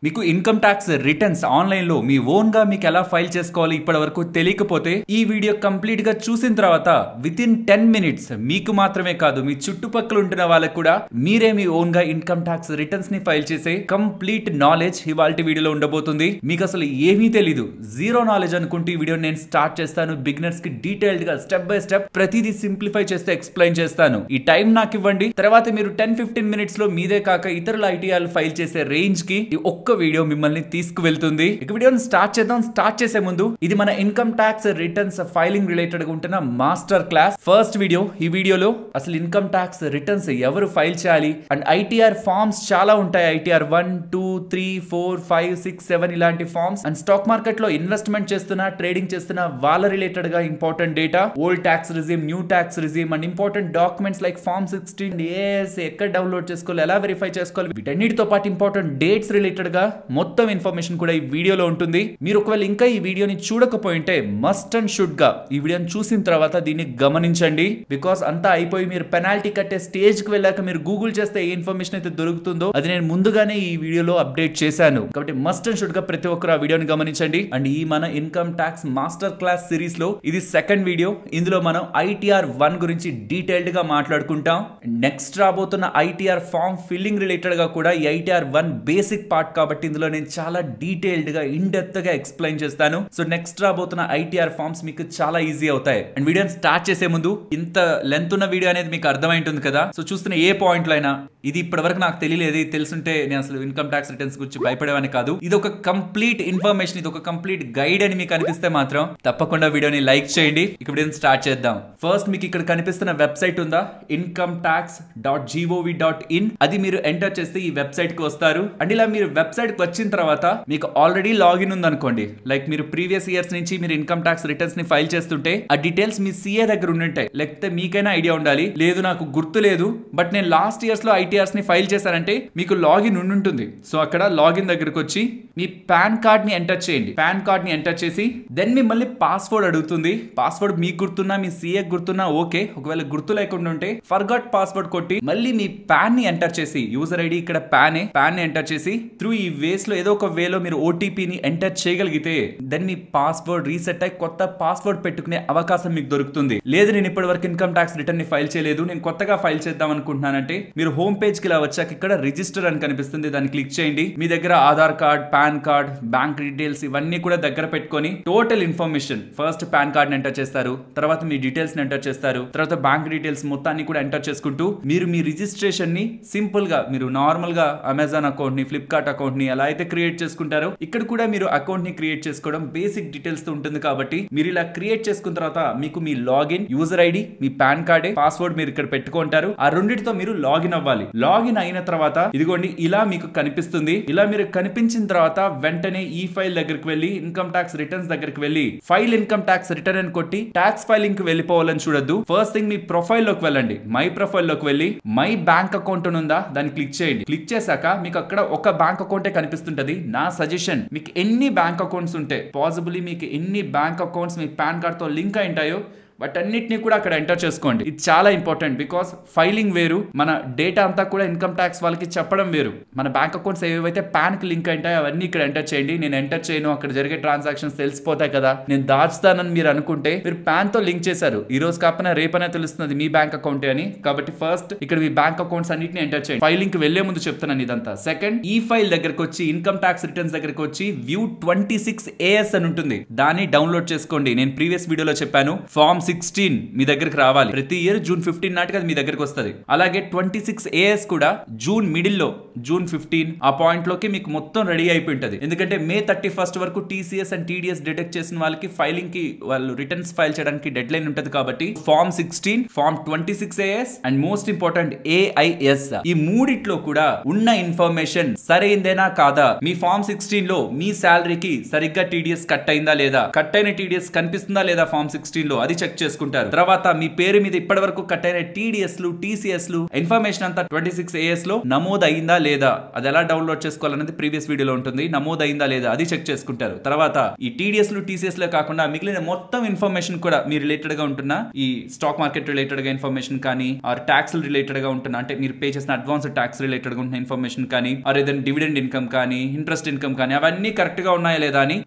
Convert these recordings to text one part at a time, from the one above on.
మీకు income tax returns online లో మీ own గా మీకు ఎలా ఫైల్ చేసుకోవాలి ఇప్పటి వరకు తెలియకపోతే ఈ వీడియో కంప్లీట్ గా చూసిన తర్వాత విత్ ఇన్ 10 మినిట్స్ మీకు మాత్రమే కాదు మీ చుట్టుపక్కల ఉంటున్న వాళ్ళకి కూడా మీరే మీ ఓన్ గా ఇన్కమ్ ట్యాక్స్ రిటర్న్స్ ని ఫైల్ చేసే కంప్లీట్ నాలెడ్జ్ ఇవాల్టి వీడియోలో ఉండబోతుంది. మీకు అసలు ఏమీ తెలీదు, జీరో నాలెడ్జ్ అనుకుంటూ ఈ వీడియో నేను స్టార్ట్ చేస్తాను. బిగినర్స్ కి డీటెయిల్డ్ గా స్టెప్ బై స్టెప్ ప్రతిదీ సింప్లిఫై చేస్తే ఎక్స్ప్లెయిన్ చేస్తాను. ఈ టైం నాకు ఇవ్వండి, తర్వాత మీరు 10-15 మినిట్స్ లో మీదే కాక ఇతరుల ఐటీఆర్ ఫైల్ చేసే రేంజ్ కి ఒక్క వీడియో మిమ్మల్ని తీసుకువెళ్తుంది. ఇక వీడియోని స్టార్ట్ చేద్దాం. స్టార్ట్ చేసే ముందు ఇది మన income tax returns filing related గా ఉంటున్న మాస్టర్ క్లాస్ ఫస్ట్ వీడియో. ఈ వీడియోలో అసలు ఇన్కమ్ ట్యాక్స్ రిటర్న్స్ ఎవరు ఫైల్ చేయాలి అండ్ ఐటీఆర్ ఫార్మ్స్ చాలా ఉంటాయి. ఐటీఆర్ 1, 2, 3, 4, 5, 6, 7 ఇలాంటి ఫార్మ్స్ అండ్ స్టాక్ మార్కెట్ లో ఇన్వెస్ట్మెంట్ చేస్తున్నా ట్రేడింగ్ చేస్తున్నా వాళ్ళ రిలేటెడ్ గా important data, old tax regime, new tax regime and important documents like form 16 AS ఎక్కడ డౌన్లోడ్ చేసుకోవాలి, ఎలా వెరిఫై చేసుకోవాలి, వీటన్నిటితో పాటు ఇంపార్టెంట్ డేట్స్ రిలేటెడ్ గా మొత్తం ఇన్ఫర్మేషన్ కూడా ఈ వీడియోలో ఉంటుంది. మీరు ఒకవేళ ఇంకా ఈ వీడియోని చూడకపోయింటే మస్ట్ అండ్ షుడ్ గా ఈ వీడియోని చూసిన తర్వాత దీన్ని గమనించండి. బికాస్ అంతా అయిపోయి మీరు పెనాల్టీ కట్టే స్టేజ్ కి వెళ్ళాక మీరు గూగుల్ చేస్తే ఏ ఇన్ఫర్మేషన్ అయితే దొరుకుతుందో అది నేను ముందుగానే ఈ వీడియోలో అప్డేట్ చేశాను. కాబట్టి మస్ట్ అండ్ షుడ్ గా ప్రతి ఒక్కరు ఆ వీడియోని గమనించండి. అండ్ ఈ మన income tax master class series లో ఇది సెకండ్ వీడియో. ఇందులో మనం ఐటీఆర్ 1 గురించి డీటెయిల్డ్ గా మాట్లాడుకుంటాం. నెక్స్ట్ రాబోతున్న ఐటీఆర్ ఫార్మ్ ఫిల్లింగ్ రిలేటెడ్ గా కూడా ఈ ఐటీఆర్ 1 బేసిక్ పార్ట్ కాబట్టి ఇందులో నేను చాలా డీటెయిల్డ్ గా ఇన్ డెప్త్ గా ఎక్స్ప్లెయిన్ చేస్తాను. సో నెక్స్ట్ రాబోతున్న ఐటీఆర్ ఫార్మ్స్ మీకు చాలా ఈజీ అవుతాయి. అండ్ వీడియోని స్టార్ట్ చేసే ముందు ఇంత లెంత్ ఉన్న వీడియో అనేది మీకు అర్థమైంటుంది కదా. సో చూస్తున్న ఏ పాయింట్ లో అయినా ఇది ఇప్పటి వరకు నాకు తెలియలేదు, తెలుసుంటే నేను అసలు ఇన్కమ్ ట్యాక్స్ రిటర్న్స్ గురించి భయపడేవాని కాదు. ఇది ఒక కంప్లీట్ ఇన్ఫర్మేషన్, ఇది ఒక కంప్లీట్ గైడ్ అని మీకు అనిపిస్తే మాత్రం తప్పకుండా వీడియోని లైక్ చేయండి. ఇక వీడియోని స్టార్ట్ చేద్దాం. ఫస్ట్ మీకు ఇక్కడ కనిపిస్తున్న వెబ్సైట్ ఉందా, incometax.gov.in, అది మీరు ఎంటర్ చేస్తే ఈ వెబ్సైట్ కి వస్తారు. అండ్ ఇలా మీరు వెబ్సైట్ కి వచ్చిన తర్వాత మీకు ఆల్రెడీ లాగిన్ ఉంది అనుకోండి, లైక్ మీరు ప్రీవియస్ ఇయర్స్ నుంచి మీరు ఇన్కమ్ ట్యాక్స్ రిటర్న్స్ ని ఫైల్ చేస్తుంటే ఆ డీటెయిల్స్ మీ సీఏ దగ్గర ఉండుంటాయి. లేకపోతే మీకైనా ఐడియా ఉండాలి, లేదు నాకు గుర్తు లేదు బట్ నేను లాస్ట్ ఇయర్స్ లో ఐటీఆర్స్ ని ఫైల్ చేశానంటే మీకు లాగిన్ ఉండుంటుంది. సో అక్కడ లాగిన్ దగ్గరకు వచ్చి మీ పాన్ కార్డ్ ని ఎంటర్ చేయండి. పాన్ కార్డ్ ని ఎంటర్ చేసి దెన్ మిమ్మల్ని పాస్వర్డ్ అడుగుతుంది. పాస్వర్డ్ మీకు గుర్తున్నా మీ సీఏ గుర్తున్నా ఓకే, ఒకవేళ గుర్తు లేకుండా ఉంటే ఫర్గాట్ పాస్వర్డ్ కొట్టి మళ్ళీ మీ పాన్ ని ఎంటర్ చేసి, యూజర్ ఐడి ఇక్కడ పాన్ ని ఎంటర్ చేసి త్రూ ఈ వేస్ లో ఏదో ఒక వేలో మీరు ఓటీపీని ఎంటర్ చేయగలిగితే దెన్ మీ పాస్వర్డ్ రీసెట్ అయి కొత్త పాస్వర్డ్ పెట్టుకునే అవకాశం మీకు దొరుకుతుంది. లేదు నేను ఇప్పటి వరకు ఇన్కమ్ ట్యాక్స్ రిటర్న్ ని ఫైల్ చేయలేదు, నేను కొత్తగా ఫైల్ చేద్దాం అనుకుంటున్నానంటే మీరు హోమ్ పేజ్ కి ఇలా వచ్చాక ఇక్కడ రిజిస్టర్ అని కనిపిస్తుంది, దాన్ని క్లిక్ చేయండి. మీ దగ్గర Aadhaar card, pan card, bank details ఇవన్నీ కూడా దగ్గర పెట్టుకొని total information first pan card enter చేస్తారు, తర్వాత మీ డీటెయిల్స్ ఎంటర్ చేస్తారు, తర్వాత బ్యాంక్ డీటెయిల్స్ మొత్తాన్ని కూడా ఎంటర్ చేసుకుంటూ మీరు మీ రిజిస్ట్రేషన్ ని సింపుల్ గా మీరు నార్మల్ గా అమెజాన్ అకౌంట్ ని, ఫ్లిప్కార్ట్ అకౌంట్ ని ఎలా అయితే క్రియేట్ చేసుకుంటారో ఇక్కడ కూడా మీరు అకౌంట్ ని క్రియేట్ చేసుకోవడం బేసిక్ డీటెయిల్స్ తో ఉంటుంది. కాబట్టి మీరు ఇలా క్రియేట్ చేసుకున్న తర్వాత మీకు మీ లాగిన్, యూజర్ ఐడి, మీ పాన్ కార్డే, పాస్వర్డ్ మీరు ఇక్కడ పెట్టుకుంటారు. ఆ రెండింటితో మీరు లాగిన్ అవ్వాలి. లాగిన్ అయిన తర్వాత ఇదిగోండి ఇలా మీకు కనిపిస్తుంది. ఇలా మీరు కనిపించిన తర్వాత వెంటనే ఈ ఫైల్ దగ్గరికి వెళ్ళి ఇన్కమ్ ట్యాక్స్ రిటర్న్స్ దగ్గరికి వెళ్ళి ఫైల్ ఇన్కమ్ ట్యాక్స్ రిటర్న్ అని కొట్టి ట్యాక్స్ ఫైలింగ్ కి వెళ్ళిపోవాలని చూడొద్దు. ఫస్ట్ థింగ్ మీ ప్రొఫైల్ లోకి వెళ్ళండి. మై ప్రొఫైల్ లోకి వెళ్ళి మై బ్యాంక్ అకౌంట్ ఉందా దాన్ని క్లిక్ చేయండి. క్లిక్ చేశాక మీకు అక్కడ ఒక బ్యాంక్ అకౌంటే కనిపిస్తుంటది. నా సజెషన్ మీకు ఎన్ని బ్యాంక్ అకౌంట్స్ ఉంటే పాసిబుల్లీ మీకు ఎన్ని బ్యాంక్ అకౌంట్స్ మీ పాన్ కార్డ్ తో లింక్ అయి ఉంటాయో వాటన్నిటిని కూడా అక్కడ ఎంటర్ చేసుకోండి. ఇది చాలా ఇంపార్టెంట్ బికాస్ ఫైలింగ్ వేరు, మన డేటా అంతా కూడా ఇన్కమ్ ట్యాక్స్ వాళ్ళకి చెప్పడం వేరు. మన బ్యాంక్ అకౌంట్స్ ఏవైతే పాన్ కి లింక్ అయింటాయో అవన్నీ ఇక్కడ ఎంటర్ చేయండి. నేను ఎంటర్ చేయను, అక్కడ జరిగే ట్రాన్సాక్షన్స్ తెలిసిపోతాయి కదా, నేను దాచుతానని మీరు అనుకుంటే మీరు పాన్ తో లింక్ చేశారు, ఈ రోజు కాకపోయినా రేపైనా తెలుస్తుంది మీ బ్యాంక్ అకౌంట్ అని. కాబట్టి ఫస్ట్ ఇక్కడ మీ బ్యాంక్ అకౌంట్స్ అన్నిటిని ఎంటర్ చేయండి. ఫైలింగ్ కి వెళ్లే ముందు చెప్తున్నాను ఇదంతా. సెకండ్, ఈ ఫైల్ దగ్గరకు వచ్చి ఇన్కమ్ ట్యాక్స్ రిటర్న్స్ దగ్గరకు వచ్చి వ్యూ 26 AS అని ఉంటుంది, దాన్ని డౌన్లోడ్ చేసుకోండి. నేను ప్రీవియస్ వీడియోలో చెప్పాను ఫార్మ్ 16 మీ దగ్గరకు రావాలి. ప్రతి ఇయర్ జూన్ 15 నాటికి అది మీ దగ్గరకు వస్తుంది. అలాగే 26 AS కూడా జూన్ మిడిల్ లో, జూన్ 15 ఆ పాయింట్ లోకి మీకు మొత్తం రెడీ అయిపోయి ఉంటుంది. ఎందుకంటే మే 31 వరకు TCS అండ్ TDS డిటెక్ట్ చేసిన వాళ్ళకి ఫైలింగ్ కి, వాళ్ళు రిటర్న్స్ ఫైల్ చేయడానికి డెడ్ లైన్ ఉంటుంది. కాబట్టి form 16, form 26 AS and most important AIS, ఈ మూడిట్లో కూడా ఉన్న ఇన్ఫర్మేషన్ సరైందేనా కాదా, మీ ఫార్మ్ 16 లో మీ శాలరీకి సరిగ్గా TDS కట్ అయిందా లేదా, కట్ అయిన TDS కనిపిస్తుందా లేదా ఫార్మ్ 16 లో అది చెక్ చెక్ చేసుకుంటారు. తర్వాత మీ పేరు మీద ఇప్పటి వరకు కట్ అయిన టీడీఎస్లు, టీసీఎస్లు ఇన్ఫర్మేషన్ అంతా 26AS లో నమోదు అయిందా లేదా, అది ఎలా డౌన్లోడ్ చేసుకోవాలనేది ప్రీవియస్ వీడియోలో ఉంటుంది. నమోదు అయిందా లేదా అది చెక్ చేసుకుంటారు. తర్వాత ఈ టీడీఎస్లు, టీసీఎస్లే కాకుండా మిగిలిన మొత్తం ఇన్ఫర్మేషన్ కూడా మీ రిలేటెడ్ గా ఉంటున్న ఈ స్టాక్ మార్కెట్ రిలేటెడ్ గా ఇన్ఫర్మేషన్ కానీ, ఆర్ ట్యాక్స్ రిలేటెడ్ గా ఉంటున్న అంటే మీరు పే చేసిన అడ్వాన్స్ ట్యాక్స్ రిలేటెడ్ గా ఉంటున్న ఇన్ఫర్మేషన్ కానీ, ఆర్ ఏదైనా డివిడెండ్ ఇన్కమ్ కానీ, ఇంట్రెస్ట్ ఇన్కమ్ కానీ, అవన్నీ కరెక్ట్ గా ఉన్నాయా లేదా అని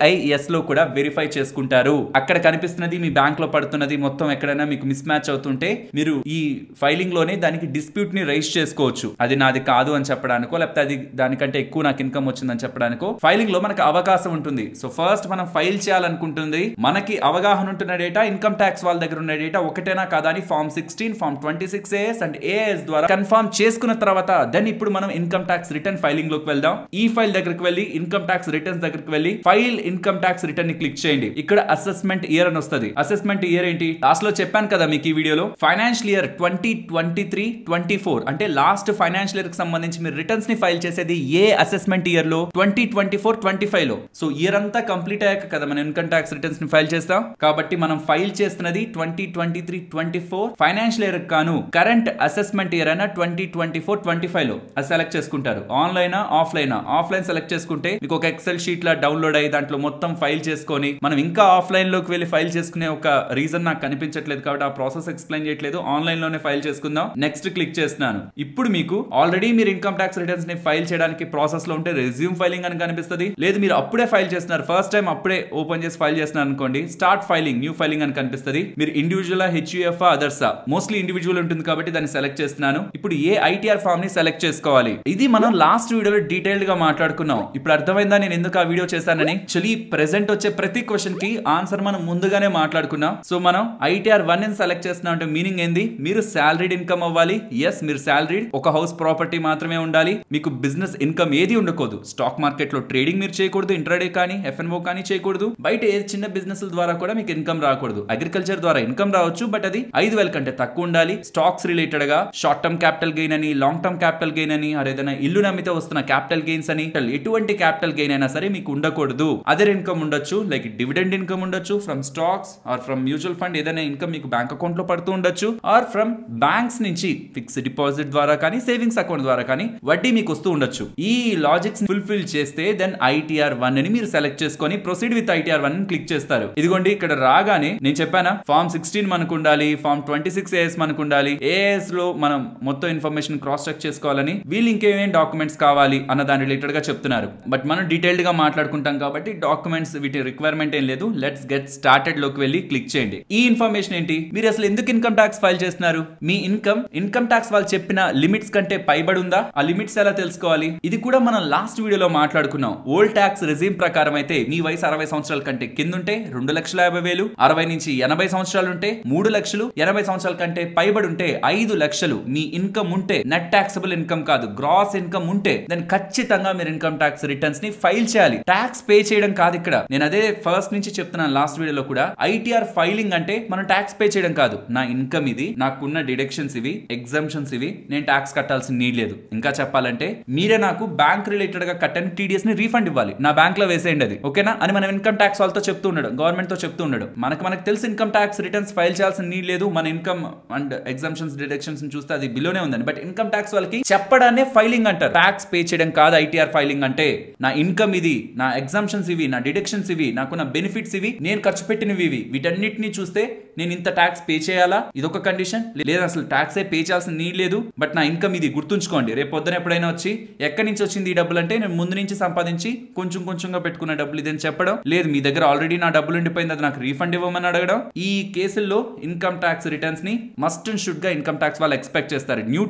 AIS లో కూడా వెరిఫై చేసుకుంటారు. అక్కడ కనిపిస్తున్నది మీ బ్యాంక్ లో పడుతున్నది మొత్తం ఎక్కడైనా మీకు మిస్ మ్యాచ్ అవుతుంటే మీరు ఈ ఫైలింగ్ లోనే దానికి డిస్ప్యూట్ ని రైజ్ చేసుకోవచ్చు. అది నాది కాదు అని చెప్పడానికో, లేకపోతే అది దానికంటే ఎక్కువ నాకు ఇన్కమ్ వచ్చిందని చెప్పడానికో ఫైలింగ్ లో మనకు అవకాశం ఉంటుంది. సో ఫస్ట్ మనం ఫైల్ చేయాలనుకుంటుంది మనకి అవగాహన ఉంటున్న డేటా, ఇన్కమ్ ట్యాక్స్ వాళ్ళ దగ్గర ఉన్న డేటా ఒకటేనా కాదా అని form 16, form 26AS and AIS ద్వారా కన్ఫర్మ్ చేసుకున్న తర్వాత దెన్ ఇప్పుడు మనం ఇన్కమ్ ట్యాక్స్ రిటర్న్ ఫైలింగ్ లోకి వెళ్దాం. ఈ ఫైల్ దగ్గరికి వెళ్ళి ఇన్కమ్ ట్యాక్స్ రిటర్న్స్ దగ్గరికి వెళ్ళి ఫైల్ ఇన్కమ్ ట్యాక్స్ రిటర్న్ ని క్లిక్ చేయండి. ఇక్కడ అసెస్మెంట్ ఇయర్ అని వస్తుంది. అసెస్మెంట్ ఇయర్ ఏంటి, లాస్ట్ లో చెప్పాను కదా మీకు ఈ వీడియోలో, ఫైనాన్షియల్ ఇయర్ 2023-24 అంటే లాస్ట్ ఫైనాన్షియల్ ఇయర్ కి సంబంధించి మీరు రిటర్న్స్ ని ఫైల్ చేసేది ఏ అసెస్మెంట్ ఇయర్ లో, 2024-25 లో. సో ఇయర్ అంతా కంప్లీట్ అయ్యాక కదా మనం ఇన్కమ్ ట్యాక్స్ రిటర్న్స్ ని ఫైల్ చేస్తాం. కాబట్టి మనం ఫైల్ చేస్తున్నది 2023-24 ఫైనాన్షియల్ ఇయర్ కాను, కరెంట్ అసెస్మెంట్ ఇయర్ అయినా 2024-25 లో అది సెలెక్ట్ చేసుకుంటారు. ఆన్లైన్ ఆఫ్లైన్, ఆఫ్లైన్ సెలెక్ట్ చేసుకుంటే మీకు ఒక ఎక్సెల్ షీట్ లా డౌన్లోడ్ అయ్యి దాంట్లో మొత్తం ఫైల్ చేసుకొని, మనం ఇంకా ఆఫ్లైన్ లోకి వెళ్ళి ఫైల్ చేసుకునే ఒక రీజన్ నాకు కనిపించట్లేదు కాబట్టి ఆ ప్రాసెస్ ఎక్స్ప్లెయిన్ చేయట్లేదు. ఆన్లైన్ లోనే ఫైల్ చేసుకుందాం. నెక్స్ట్ క్లిక్ చేస్తున్నాను. ఇప్పుడు మీకు ఆల్రెడీ మీరు ఇన్కమ్ ట్యాక్స్ రిటర్న్స్ ని ఫైల్ చేయడానికి ప్రాసెస్ లో ఉంటే రెజ్యూమ్ ఫైలింగ్ అని కనిపిస్తుంది. లేదు మీరు అప్పుడే ఫైల్ చేస్తున్నారు, ఫస్ట్ టైం అప్పుడే ఓపెన్ చేసి ఫైల్ చేస్తున్నారు అనుకోండి, స్టార్ట్ ఫైలింగ్, న్యూ ఫైలింగ్ అని కనిపిస్తుంది. మీరు ఇండివిజువల్, HUF, అదర్సా, మోస్ట్లీ ఇండివిజువల్ ఉంటుంది కాబట్టి దాన్ని సెలెక్ట్ చేస్తున్నాను. ఇప్పుడు ఏ ITR ఫామ్ ని సెలెక్ట్ చేసుకోవాలి. ఇది మనం లాస్ట్ వీడియోలో డీటెయిల్డ్ గా మాట్లాడుకున్నాం. ఇప్పుడు అర్థమైందా నేను ఎందుకు ఆ వీడియో చేశానని? యాక్చువల్లీ ప్రెసెంట్ వచ్చే ప్రతి క్వశ్చన్ కి ఆన్సర్ మనం ముందుగానే మాట్లాడుకున్నాం. సో మనం ITR 1 ని సెలెక్ట్ చేస్తున్నాం అంటే మీనింగ్ ఏంది, మీరు సాలరీడ్ ఇన్కమ్ అవ్వాలి. ఎస్, మీరు సాలరీడ్, ఒక హౌస్ ప్రాపర్టీ మాత్రమే ఉండాలి. మీకు బిజినెస్ ఇన్కమ్ ఏది ఉండకూడదు. స్టాక్ మార్కెట్ లో ట్రేడింగ్ మీరు చేయకూడదు, ఇంట్రాడే కానీ FNO కానీ చేయకూడదు. బయట ఏ చిన్న బిజినెస్ ద్వారా కూడా మీకు ఇన్కమ్ రాకూడదు. అగ్రికల్చర్ ద్వారా ఇన్కమ్ రావచ్చు, బట్ అది 5,000 కంటే తక్కువ ఉండాలి. స్టాక్స్ రిలేటెడ్ గా షార్ట్ టర్మ్ క్యాపిటల్ గెయిన్ అని, లాంగ్ టర్మ్ క్యాపిటల్ గెయిన్ అని, ఏదైనా ఇల్లు నమ్మితే వస్తున్న క్యాపిటల్ గెయిన్స్ అని, ఎటువంటి క్యాపిటల్ గెయిన్ అయినా సరే మీకు ఉండకూడదు. అదర్ ఇన్కమ్ ఉండొచ్చు, లైక్ డివిడెండ్ ఇన్కమ్ ఉండొచ్చు from stocks or from mutual fund, ఏదైనా ఇన్కమ్ మీకు బ్యాంక్ అకౌంట్ లో పడుతూ ఉండొచ్చు, ఆర్ ఫ్రమ్ బ్యాంక్స్ నుంచి ఫిక్స్డ్ డిపాజిట్ ద్వారా కానీ, సేవింగ్స్ అకౌంట్ ద్వారా కానీ వడ్డీ మీకు వస్తూ ఉండొచ్చు. ఈ లాజిక్స్ ఫుల్ఫిల్ చేస్తే దెన్ ITR 1 ని మీరు సెలెక్ట్ చేసుకొని ప్రొసీడ్ విత్ ITR 1 ని క్లిక్ చేస్తారు. ఇదిగోండి ఇక్కడ రాగానే నేను చెప్పానా, ఫామ్ 16 మనకు ఉండాలి, ఫామ్ 26AS మనకు ఉండాలి. AS లో మనం మొత్తం ఇన్ఫర్మేషన్ క్రాస్ చెక్ చేసుకోవాలని, వీళ్ళు ఇంకేమేం డాక్యుమెంట్స్ కావాలి అన్న దాని రిలేటెడ్ గా చెప్తున్నారు. బట్ మనం డీటెయిల్డ్ గా మాట్లాడుకుంటాం కాబట్టి డాక్యుమెంట్స్ వీటి రిక్వైర్మెంట్ ఏం లేదు. లెట్స్ గెట్ స్టార్టెడ్ లోకి వెళ్ళి క్లిక్ చేయండి. ఈ ఇన్ఫర్మేషన్ ఏంటి, మీరు అసలు ఎందుకు ఇన్కమ్ ట్యాక్స్ ఫైల్ చేస్తున్నారు, మీ ఇన్కమ్ ట్యాక్స్ వాళ్ళు చెప్పిన లిమిట్స్ కంటే పైబడి ఉందా, ఆ లిమిట్స్ ఎలా తెలుసుకోవాలి, ఇది కూడా మనం లాస్ట్ వీడియోలో మాట్లాడుకున్నాం. ఓల్డ్ ట్యాక్స్ రెజ్యూమ్ ప్రకారం అయితే మీ వయసు 60 సంవత్సరాల కంటే కింద ఉంటే 2,50,000, 60 నుంచి 80 సంవత్సరాలు ఉంటే 3 లక్షలు, 80 సంవత్సరాల కంటే పైబడి ఉంటే 5 లక్షలు మీ ఇన్కమ్ ఉంటే, నెట్ టాక్సబుల్ ఇన్కమ్ కాదు గ్రాస్ ఇన్కమ్ ఉంటే దాన్ని ఖచ్చితంగా మీరు ఇన్కమ్ ట్యాక్స్ రిటర్న్స్ ని ఫైల్ చేయాలి. ట్యాక్స్ పే చేయడం కాదు ఇక్కడ. నేను అదే ఫస్ట్ నుంచి చెప్తున్నాను లాస్ట్ వీడియోలో కూడా, ITR ఫైలింగ్ అంటే మనం ట్యాక్స్ పే చేయడం కాదు. నా ఇన్కమ్ ఇది, నాకున్న డిడక్షన్స్ ఇవి, ఎగ్జామ్షన్స్ ఇవి, నేను ట్యాక్స్ కట్టాల్సిన నీడ్ లేదు. ఇంకా చెప్పాలంటే మీరే నాకు బ్యాంక్ రిలేటెడ్ గా కట్టని TDS ని రీఫండ్ ఇవ్వాలి, నా బ్యాంక్ లో వేసేయండి అది, ఓకేనా అని మనం ఇన్కమ్ ట్యాక్స్ వాళ్ళతో చెప్తూ ఉన్నాడు, గవర్నమెంట్ తో చెప్తూ ఉన్నాడు. మనకు తెలిసి ఇన్కమ్ ట్యాక్స్ రిటర్న్స్ ఫైల్ చేయాల్సిన నీడ్ లేదు. మన ఇన్కమ్ అండ్ ఎగ్జామ్షన్స్, డిడక్షన్స్ చూస్తే అది బిలోనే ఉందని. బట్ ఇన్కమ్ ట్యాక్స్ వాళ్ళకి చెప్పడానే ఫైలింగ్ అంటారు. ట్యాక్స్ పే చేయడం కాదు ITR ఫైలింగ్ అంటే. నా ఇన్కమ్ ఇది, నా ఎగ్జామ్షన్స్ ఇవి, నా డిడక్షన్స్ ఇవి, నాకున్న బెనిఫిట్స్ ఇవి, నేను ఖర్చు పెట్టినవి ఇవి, వీటన్నిటిని చూస్తే నేను ఇంత ట్యాక్స్ పే చేయాలా, ఇదొక కండిషన్. లేదా అసలు ట్యాక్స్ పే చేయాల్సిన నీడ్ లేదు, బట్ నా ఇన్కమ్ ఇది, గుర్తుంచుకోండి. రేపు పొద్దున ఎప్పుడైనా వచ్చి ఎక్కడి నుంచి వచ్చింది ఈ డబ్బులు అంటే నేను ముందు నుంచి సంపాదించి కొంచెం కొంచెంగా పెట్టుకున్న డబ్బులు ఇదని చెప్పడం లేదు. మీ దగ్గర ఆల్రెడీ నా డబ్బులు ఉండిపోయింది, అది నాకు రీఫండ్ ఇవ్వమని అడగడం. ఈ కేసుల్లో ఇన్కమ్ ట్యాక్స్ రిటర్న్స్ ని మస్ట్ అండ్ షుడ్ గా ఇన్కమ్ ట్యాక్స్ వాళ్ళు ఎక్స్పెక్ట్ చేస్తారు. న్యూ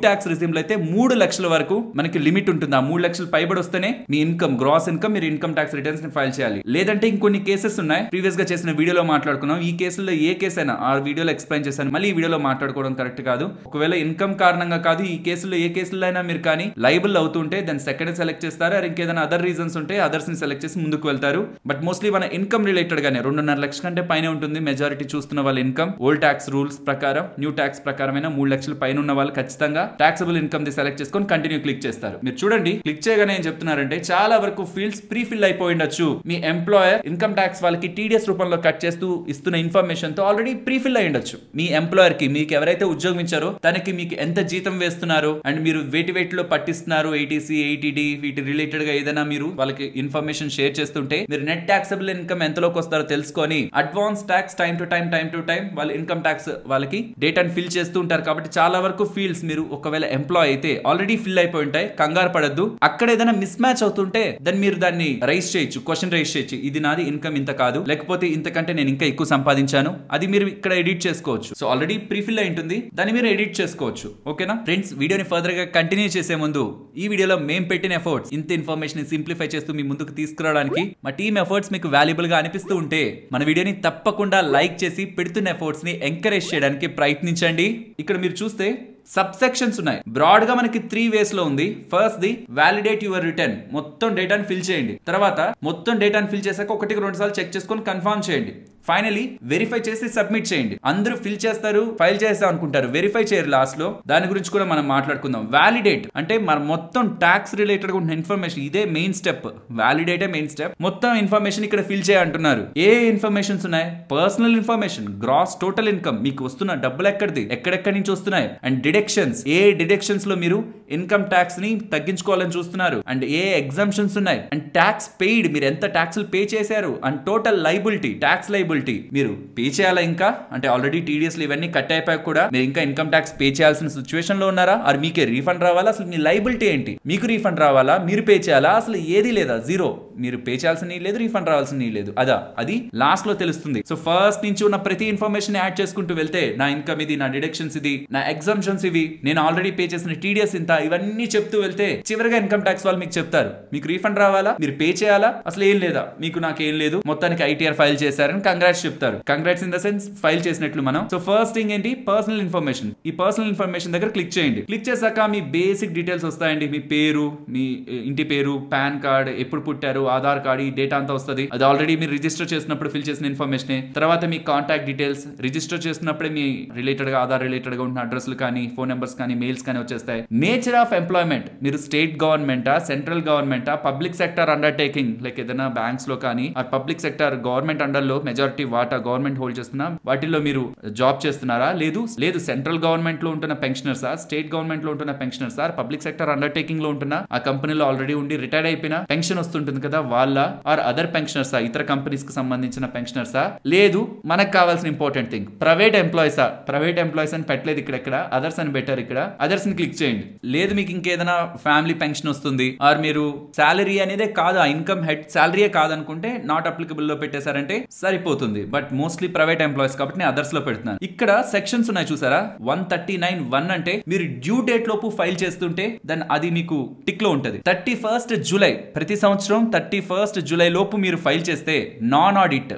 ట్యాక్స్ రిజిమ్ లో అయితే 3 లక్షల వరకు మనకి లిమిట్ ఉంటుంది. ఆ 3 లక్షలు పైబడి వస్తేనే మీ ఇన్కమ్, గ్రాస్ ఇన్కమ్, మీరు ఇన్కమ్ ట్యాక్స్ రిటర్న్స్ ని ఫైల్ చేయాలి. లేదంటే ఇంకొన్ని కేసెస్ ఉన్నాయి, ప్రీవియస్ గా చేసిన వీడియోలో మాట్లాడుకున్నాం. ఈ కేసుల్లో ఏ కేసు అయినా ఆ వీడియోలో ఎక్స్ప్లెయిన్ చేశాను, మళ్ళీ ఈ వీడియోలో మాట్లాడుకోవడం కరెక్ట్ కాదు. ఒకవేళ ఇన్కమ్ కారణంగా కాదు, ఈ కేసులో ఏ కేసులో అయినా మీరు కానీ లైబుల్ అవుతుంటే దాన్ని సెకండ్ సెలెక్ట్ చేస్తారు. అది ఇంకేదైనా అదర్ రీజన్స్ ఉంటే అదర్స్ ని సెలెక్ట్ చేసి ముందుకు వెళ్తారు. బట్ మోస్ట్లీ మన ఇన్కమ్ రిలేటెడ్ గానే 2.5 లక్షల కంటే పైన ఉంటుంది మెజారిటీ చూస్తున్న వాళ్ళ ఇన్కమ్. ఓల్డ్ ట్యాక్స్ రూల్స్ ప్రకారం, న్యూ ట్యాక్స్ ప్రకారమైన 3 లక్షల పైన ఉన్న వాళ్ళు ఖచ్చితంగా టాక్సబుల్ ఇన్కమ్ ది సెలెక్ట్ చేసుకొని కంటిన్యూ క్లిక్ చేస్తారు. మీరు చూడండి, క్లిక్ చేయగానే ఏం చెప్తున్నారంటే చాలా వరకు ఫీల్డ్స్ ప్రీ ఫిల్ అయిపోయి ఉండొచ్చు. మీ ఎంప్లాయర్ ఇన్కమ్ ట్యాక్స్ వాళ్ళకి TDS రూపంలో కట్ చేస్తూ ఇస్తున్న ఇన్ఫర్మేషన్ తో ఆల్రెడీ ప్రీ ఫిల్ అయి ఉండొచ్చు. మీ ఎంప్లాయర్ కి, మీకు ఎవరైతే ఉద్యోగం ఇచ్చారో తనకి మీకు ఎంత జీతం వేస్తున్నారు అండ్ మీరు వేటిలో పట్టిస్తున్నారు, ఏటీసీ, ఏటీడీ, వీటి రిలేటెడ్ గా ఏదైనా మీరు వాళ్ళకి ఇన్ఫర్మేషన్ షేర్ చేస్తుంటే మీరు నెట్ టాక్సబుల్ ఇన్కమ్ ఎంతలోకి వస్తారో తెలుసుకొని advance tax time to time వాళ్ళ ఇన్కమ్ ట్యాక్స్ వాళ్ళకి డేటాను ఫిల్ చేస్తూ ఉంటారు. కాబట్టి చాలా వరకు ఫీల్డ్స్ మీరు ఒకవేళ ఎంప్లాయ్ అయితే ఆల్రెడీ ఫిల్ అయిపోయి ఉంటాయి, కంగారు పడద్దు. అక్కడ ఏదైనా మిస్ మ్యాచ్ అవుతుంటే మీరు దాన్ని రైజ్ చేయొచ్చు, క్వశ్చన్ రైజ్ చేయొచ్చు. ఇది నాది ఇన్కమ్ ఇంత కాదు, లేకపోతే ఇంతకంటే నేను ఇంకా ఎక్కువ సంపాదించాను, అది మీరు ఇక్కడ ఎడిట్ చేసుకోవచ్చు. సో ఆల్రెడీ ప్రీఫిల్ అయి ఉంటుంది, దాన్ని మీరు ఎడిట్ చేసుకోవచ్చు. ఓకేనా ఫ్రెండ్స్, వీడియోని ఫర్దర్ గా కంటిన్యూ చేసే ముందు ఈ వీడియోలో మేము పెట్టిన ఎఫర్ట్స్, ఇంత ఇన్ఫర్మేషన్ సింప్లిఫై చేస్తూ మీ ముందుకు తీసుకురావడానికి మా టీమ్ ఎఫర్ట్స్ మీకు వాల్యుబుల్ గా అనిపిస్తూ ఉంటే మన వీడియోని తప్పకుండా లైక్ చేసి పెడుతున్న ఎఫర్ట్స్ ని ఎంకరేజ్ చేయడానికి ప్రయత్నించండి. ఇక్కడ మీరు చూస్తే సబ్ సెక్షన్స్ ఉన్నాయి. బ్రాడ్ గా మనకి 3 వేస్ లో ఉంది. First the validate your return, మొత్తం డేటాను ఫిల్ చేయండి. తర్వాత మొత్తం డేటాను ఫిల్ చేశాక 1-2 సార్లు చెక్ చేసుకొని కన్ఫర్మ్ చేయండి. ఫైనలీ వెరిఫై చేసి సబ్మిట్ చేయండి. అందరూ ఫిల్ చేస్తారు, ఫైల్ చేస్తాం అనుకుంటారు, వెరిఫై చేయరు లాస్ట్ లో. దాని గురించి కూడా మనం మాట్లాడుకుందాం. వాలిడేట్ అంటే మన మొత్తం ట్యాక్స్ రిలేటెడ్ ఉన్న ఇన్ఫర్మేషన్, ఇదే మెయిన్ స్టెప్. వాలిడేటే మెయిన్ స్టెప్. మొత్తం ఇన్ఫర్మేషన్ ఇక్కడ ఫిల్ చేయంటున్నారు. ఏ ఇన్ఫర్మేషన్స్ ఉన్నాయి? Personal information, gross total income, మీకు వస్తున్న డబ్బులు ఎక్కడిది, ఎక్కడెక్కడి నుంచి వస్తున్నాయి, అండ్ డిడక్షన్స్, ఏ డిడక్షన్స్ లో మీరు ఇన్కమ్ ట్యాక్స్ ని తగ్గించుకోవాలని చూస్తున్నారు, అండ్ ఏ ఎగ్జామ్షన్స్ ఉన్నాయి, అండ్ ట్యాక్స్ పెయిడ్, మీరు ఎంత ట్యాక్స్లు పే చేశారు, and total liability, tax liability మీరు పే చేయాలా ఇంకా, అంటే ఆల్రెడీ టీడీఎస్లు ఇవన్నీ కట్ అయిపోయాక కూడా మీరు ఇంకా ఇన్కమ్ ట్యాక్స్ పే చేయాల్సిన సిచ్యువేషన్ లో ఉన్నారా, ఆర్ మీకే రీఫండ్ రావాలా, అసలు మీ లైబిలిటీ ఏంటి, మీకు రీఫండ్ రావాలా, మీరు పే చేయాలా, అసలు ఏది లేదా, జీరో, మీరు పే చేయాల్సిన లేదు, రీఫండ్ రావాల్సిన లేదు, అది లాస్ట్ లో తెలుస్తుంది. సో ఫస్ట్ నుంచి ఉన్న ప్రతి ఇన్ఫర్మేషన్ యాడ్ చేసుకుంటూ వెళ్తే నా ఇన్కమ్ ఇది, నా డిడక్షన్స్ ఇది, నా ఎగ్జామ్షన్స్ ఇవి, నేను ఆల్రెడీ పే చేసిన టీడీఎస్ ఇంత, ఇవన్నీ చెప్తూ వెళ్తే చివరిగా ఇన్కమ్ ట్యాక్స్ వాళ్ళు మీకు చెప్తారు మీకు రీఫండ్ రావాలా, మీరు పే చేయాలా, అసలు ఏం లేదా, మీకు నాకేం లేదు, మొత్తానికి ఐటీఆర్ ఫైల్ చేశారని కంగ్రాట్స్ చెప్తారు. Congrats in the sense file చేసినట్లు మనం. సో ఫస్ట్ థింగ్ ఏంటి, పర్సనల్ ఇన్ఫర్మేషన్. ఈ పర్సనల్ ఇన్ఫర్మేషన్ దగ్గర క్లిక్ చేయండి. క్లిక్ చేశాక మీ బేసిక్ డీటెయిల్స్ వస్తాయండి. మీ పేరు, మీ ఇంటి పేరు, పాన్ కార్డ్, ఎప్పుడు పుట్టారు, ఆధార్ కార్డ్, ఈ డేటా అంతా వస్తుంది. అది ఆల్రెడీ మీరు రిజిస్టర్ చేసినప్పుడు ఫిల్ చేసిన ఇన్ఫర్మేషన్. తర్వాత మీ కాంటాక్ట్ డీటెయిల్స్, రిజిస్టర్ చేసినప్పుడే మీ రిలేటెడ్ గా, ఆధార్ రిలేటెడ్ గా ఉన్న అడ్రస్లు కానీ, ఫోన్ నెంబర్స్ కానీ, మెయిల్స్ కానీ వచ్చేస్తాయి. నేచర్ ఆఫ్ ఎంప్లాయ్మెంట్, మీరు స్టేట్ గవర్నమెంటా, సెంట్రల్ గవర్నమెంటా, పబ్లిక్ సెక్టర్ అండర్టేకింగ్, లైక్ ఏదైనా బ్యాంక్స్ లో కానీ, ఆ పబ్లిక్ సెక్టర్ గవర్నమెంట్ అండర్ లో మెజారిటీ వాటా గవర్నమెంట్ హోల్డ్ చేస్తున్నా, వాటిల్లో మీరు జాబ్ చేస్తున్నారా, లేదు సెంట్రల్ గవర్నమెంట్ లో ఉంటున్న పెన్షనర్సా, స్టేట్ గవర్నమెంట్ లో ఉంటున్న పెన్షనర్సా, పబ్లిక్ సెక్టర్ అండర్టేకింగ్ లో ఉంటున్నా, ఆ కంపెనీలో ఆల్రెడీ ఉండి రిటైర్డ్ అయిపోయినా పెన్షన్ వస్తుంటుంది కదా వాళ్ళ, ఆర్ అదర్ పెన్షనర్సా, ఇతర కంపెనీస్ కి సంబంధించిన పెన్షనర్సా, లేదు మనకు కావాల్సిన ఇంపార్టెంట్ థింగ్ ప్రైవేట్ ఎంప్లాయీసా, ప్రైవేట్ ఎంప్లాయీస్ అని పెట్టలేదు ఇక్కడ అదర్స్ అని బెటర్, ఇక్కడ అదర్స్ ని క్లిక్ చేయండి. లేదు మీకు ఇంకేదైనా ఫ్యామిలీ పెన్షన్ వస్తుంది, ఆర్ మీరు సాలరీ అనేదే కాదు, ఆ ఇన్కమ్ హెడ్ సాలరీయే కాదనుకుంటే నాట్ అప్లికబుల్ లో పెట్టేశారంటే సరిపోతుంది. బట్ మోస్ట్లీ ప్రైవేట్ ఎంప్లాయీస్ కాబట్టి నేను అదర్స్ లో పెడుతున్నాను. ఇక్కడ సెక్షన్స్ ఉన్నాయి చూసారా, 139(1) అంటే మీరు డ్యూ డేట్ లోపు ఫైల్ చేస్తుంటే దాన్ని అది మీకు టిక్ లో ఉంటది. 31st జూలై, ప్రతి సంవత్సరం 31st జూలై లోపు మీరు ఫైల్ చేస్తే నాన్ ఆడిట్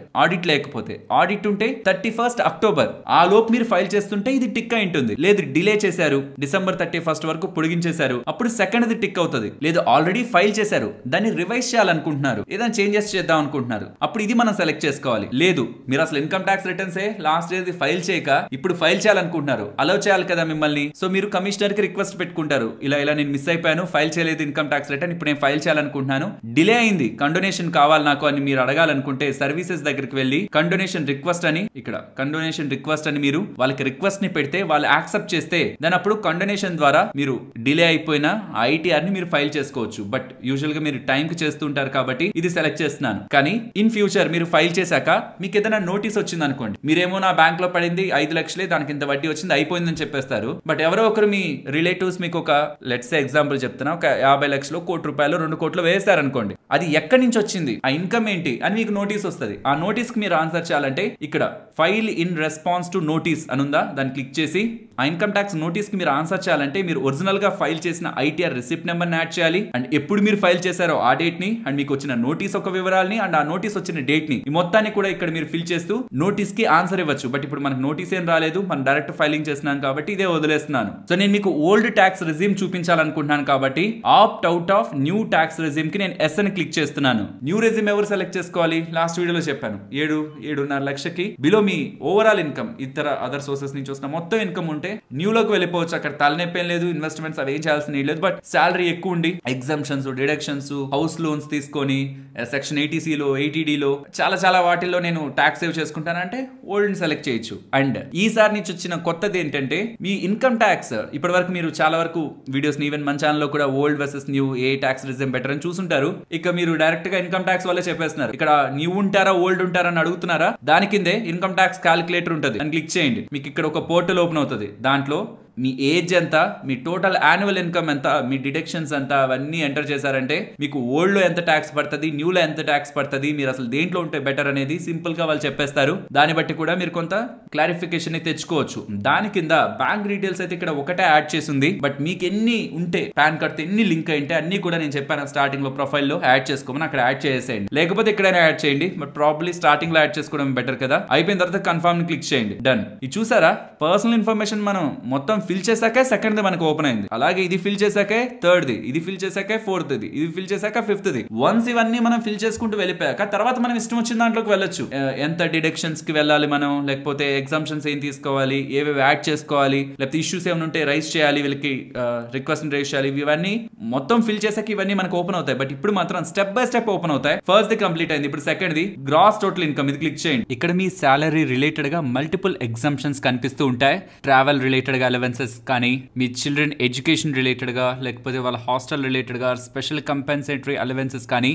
లేకపోతే, ఆడిట్ ఉంటే 31st అక్టోబర్ ఆ లోపు మీరు ఫైల్ చేస్తుంటే ఇది టిక్ అయి ఉంటుంది. లేదు డిలే చేశారు, December 31st వరకు పొడిగించేశారు, అప్పుడు సెకండ్ ది టిక్ అవుతుంది. లేదు ఆల్రెడీ ఫైల్ చేశారు, దాన్ని రివైజ్ చేయాలనుకుంటున్నారు, ఏదైనా చేంజెస్ చేద్దాం అనుకుంటున్నారు, అప్పుడు ఇది మనం సెలెక్ట్ చేసుకోవాలి. లేదు మీరు అసలు income tax returns last day file చేయక ఇప్పుడు ఫైల్ చేయాలనుకుంటున్నారు, అలౌ చేయాలి కదా మిమ్మల్ని. సో మీరు కమిషనర్ కి రిక్వెస్ట్ పెట్టుకుంటారు, ఇలా నేను మిస్ అయిపోయాను, ఫైల్ చేయలేదు ఇన్కమ్ ట్యాక్స్ రిటర్న్, ఇప్పుడు నేను ఫైల్ చేయాలనుకుంటున్నాను, డిలే అయింది, కండోనేషన్ కావాలి నాకు అని మీరు అడగాలనుకుంటే సర్వీసెస్ దగ్గరికి వెళ్ళి కండోనేషన్ రిక్వెస్ట్ అని, ఇక్కడ కండోనేషన్ రిక్వెస్ట్ అని మీరు వాళ్ళకి రిక్వెస్ట్ ని పెడితే వాళ్ళు యాక్సెప్ట్ చేస్తే దాని అప్పుడు కండోనేషన్ ద్వారా మీరు డిలే అయిపోయిన ఐటీఆర్ ని మీరు ఫైల్ చేసుకోవచ్చు. బట్ యూజువల్ గా మీరు టైం కి చేస్తుంటారు కాబట్టి ఇది సెలెక్ట్ చేస్తున్నాను. కానీ ఇన్ ఫ్యూచర్ మీరు ఫైల్ చేశాక మీకు ఏదైనా నోటీస్ వచ్చింది అనుకోండి, మీరేమో నా బ్యాంక్ లో పడింది 5 లక్షలే, దానికి ఇంత వడ్డీ వచ్చింది, అయిపోయిందని చెప్పేస్తారు. బట్ ఎవరో ఒకరు మీ రిలేటివ్స్ మీకు ఒక లెట్స్ ఎగ్జాంపుల్ చెప్తున్నా, ఒక 50 లక్షలు, 1 కోటి రూపాయలు, 2 కోట్లు వేస్తారనుకోండి, అది ఎక్కడి నుంచి వచ్చింది, ఆ ఇన్కమ్ ఏంటి అని మీకు నోటీస్ వస్తుంది. ఆ నోటీస్ కి మీరు ఆన్సర్ చేయాలంటే ఇక్కడ file in response to notice అని ఉందా, దాన్ని క్లిక్ చేసి ఆ ఇన్కమ్ ట్యాక్స్ నోటీస్ కి మీరు ఆన్సర్ చేయాలంటే మీరు ఒరిజినల్ గా ఫైల్ చేసిన ఐటీఆర్ రిసిప్ట్ నెంబర్ ని యాడ్ చేయాలి, అండ్ ఎప్పుడు మీరు ఫైల్ చేశారో ఆ డేట్ ని, అండ్ మీకు వచ్చిన నోటీస్ ఒక వివరాలని, అండ్ ఆ నోటీస్ వచ్చిన డేట్ ని, ఈ మొత్తాన్ని కూడా ఇక్కడ మీరు ఫిల్ చేస్తూ నోటీస్ కి ఆన్సర్ ఇవ్వచ్చు. బట్ ఇప్పుడు మనకు నోటీస్ ఏం రాలేదు, మనం డైరెక్ట్ ఫైలింగ్ చేస్తున్నాం కాబట్టి ఇదే వదిలేస్తున్నాను. సో నేను మీకు ఓల్డ్ ట్యాక్స్ రెజ్యూమ్ చూపించాలనుకుంటున్నాను కాబట్టి opt out of new tax resume కి నేను ఎస్ అని క్లిక్ చేస్తున్నాను. న్యూ రెజ్యూమ్ ఎవరు సెలెక్ట్ చేసుకోవాలి, లాస్ట్ వీడియోలో చెప్పాను, 7.5 లక్షకి బిలో మీ ఓవరాల్ ఇన్కమ్, ఇతర అదర్ సోర్సెస్ నుంచి వస్తున్న మొత్తం ఇన్కమ్ ఉంటే న్యూలో లోకి వెళ్ళిపోవచ్చు. అక్కడ తలనొప్పి లేదు, ఇన్వెస్ట్మెంట్స్ అవి ఏం చేయాల్సిన లేదు. బట్ శాలరీ ఎక్కువ ఉండి ఎగ్జామ్షన్స్, డిడక్షన్స్, హౌస్ లోన్స్ తీసుకొని సెక్షన్ 80C లో 80D లో చాలా వాటిల్లో నేను ట్యాక్స్ సేవ్ చేసుకుంటానంటే ఓల్డ్ సెలెక్ట్ చేయొచ్చు. అండ్ ఈసారి నుంచి వచ్చిన కొత్తది ఏంటంటే మీ ఇన్కమ్ ట్యాక్స్. ఇప్పటి వరకు మీరు చాలా వరకు వీడియోస్ ఈవెన్ మన ఛానల్లో కూడా ఓల్డ్ వర్సెస్ న్యూ, ఏ ట్యాక్స్ రిజిమ్ బెటర్ అని చూసుంటారు. ఇక మీరు డైరెక్ట్ గా ఇన్కమ్ ట్యాక్స్ వల్లే చెప్పేస్తున్నారు. ఇక్కడ న్యూ ఉంటారా ఓల్డ్ ఉంటారా అని అడుగుతున్నారా? దాని కిందే ఇన్కమ్ ట్యాక్స్ క్యాలిక్యులేటర్ ఉంటుంది, అని క్లిక్ చేయండి. మీకు ఇక్కడ ఒక పోర్టల్ ఓపెన్ అవుతుంది. దాంట్లో మీ ఏజ్ ఎంత, మీ టోటల్ యాన్యువల్ ఇన్కమ్ ఎంత, మీ డిడక్షన్స్ ఎంత, అవన్నీ ఎంటర్ చేశారంటే మీకు ఓల్డ్ లో ఎంత ట్యాక్స్ పడుతుంది, న్యూ లో ఎంత ట్యాక్స్ పడుతుంది, మీరు అసలు దేంట్లో ఉంటే బెటర్ అనేది సింపుల్ గా వాళ్ళు చెప్పేస్తారు. దాన్ని బట్టి కూడా మీరు కొంత క్లారిఫికేషన్ తెచ్చుకోవచ్చు. దాని కింద బ్యాంక్ డీటెయిల్స్ అయితే ఇక్కడ ఒకటే యాడ్ చేసింది. బట్ మీకు ఎన్ని ఉంటే, పాన్ కార్డ్ ఎన్ని లింక్ అయింటే అన్ని కూడా నేను చెప్పాను స్టార్టింగ్ లో ప్రొఫైల్ లో యాడ్ చేసుకోమని, అక్కడ యాడ్ చేసేయండి. లేకపోతే ఎక్కడైనా యాడ్ చేయండి. బట్ ప్రాబ్లీ స్టార్టింగ్ లో యాడ్ చేసుకోవడం బెటర్ కదా. అయిపోయిన తర్వాత కన్ఫర్మ్ ని క్లిక్ చేయండి. డన్. ఇది చూసారా, పర్సనల్ ఇన్ఫర్మేషన్ మనం మొత్తం ఫిల్ చేశాకే సెకండ్ ది మనకు ఓపెన్ అయింది. అలాగే ఇది ఫిల్ చేశాకే థర్డ్ ది, ఇది ఫిల్ చేశాకే ఫోర్త్ ది, ఇది ఫిల్ చేశాక ఫిఫ్త్ ది. వన్స్ ఇవన్నీ మనం ఫిల్ చేసుకుంటూ వెళ్ళిపోయాక తర్వాత మనం ఇష్టం వచ్చిన దాంట్లోకి వెళ్ళొచ్చు. ఎంత డిడక్షన్స్ కి వెళ్ళాలి మనం, లేకపోతే ఎగ్జామ్షన్స్ ఏం తీసుకోవాలి, ఏవేవి యాడ్ చేసుకోవాలి, లేకపోతే ఇష్యూస్ ఏమైనా ఉంటే రైజ్ చేయాలి, వీళ్ళకి రిక్వెస్ట్ రైజ్ చేయాలి, ఇవన్నీ మొత్తం ఫిల్ చేశాక ఇవన్నీ మనకు ఓపెన్ అవుతాయి. బట్ ఇప్పుడు మాత్రం స్టెప్ బై స్టెప్ ఓపెన్ అవుతాయి. ఫస్ట్ ది కంప్లీట్ అయింది. ఇప్పుడు సెకండ్ ది గ్రాస్ టోటల్ ఇన్కమ్, ఇది క్లిక్ చేయండి. ఇక్కడ మీ సాలరీ రిలేటెడ్ గా మల్టిపుల్ ఎగ్జామ్షన్స్ కనిపిస్తూ ఉంటాయి. ట్రావెల్ రిలేటెడ్ గా అలవెన్సెస్ కానీ, మీ చిల్డ్రన్ ఎడ్యుకేషన్ రిలేటెడ్ గా, లేకపోతే వాళ్ళ హాస్టల్ రిలేటెడ్ గా స్పెషల్ కంపెన్సేటరీ అలవెన్సెస్ కానీ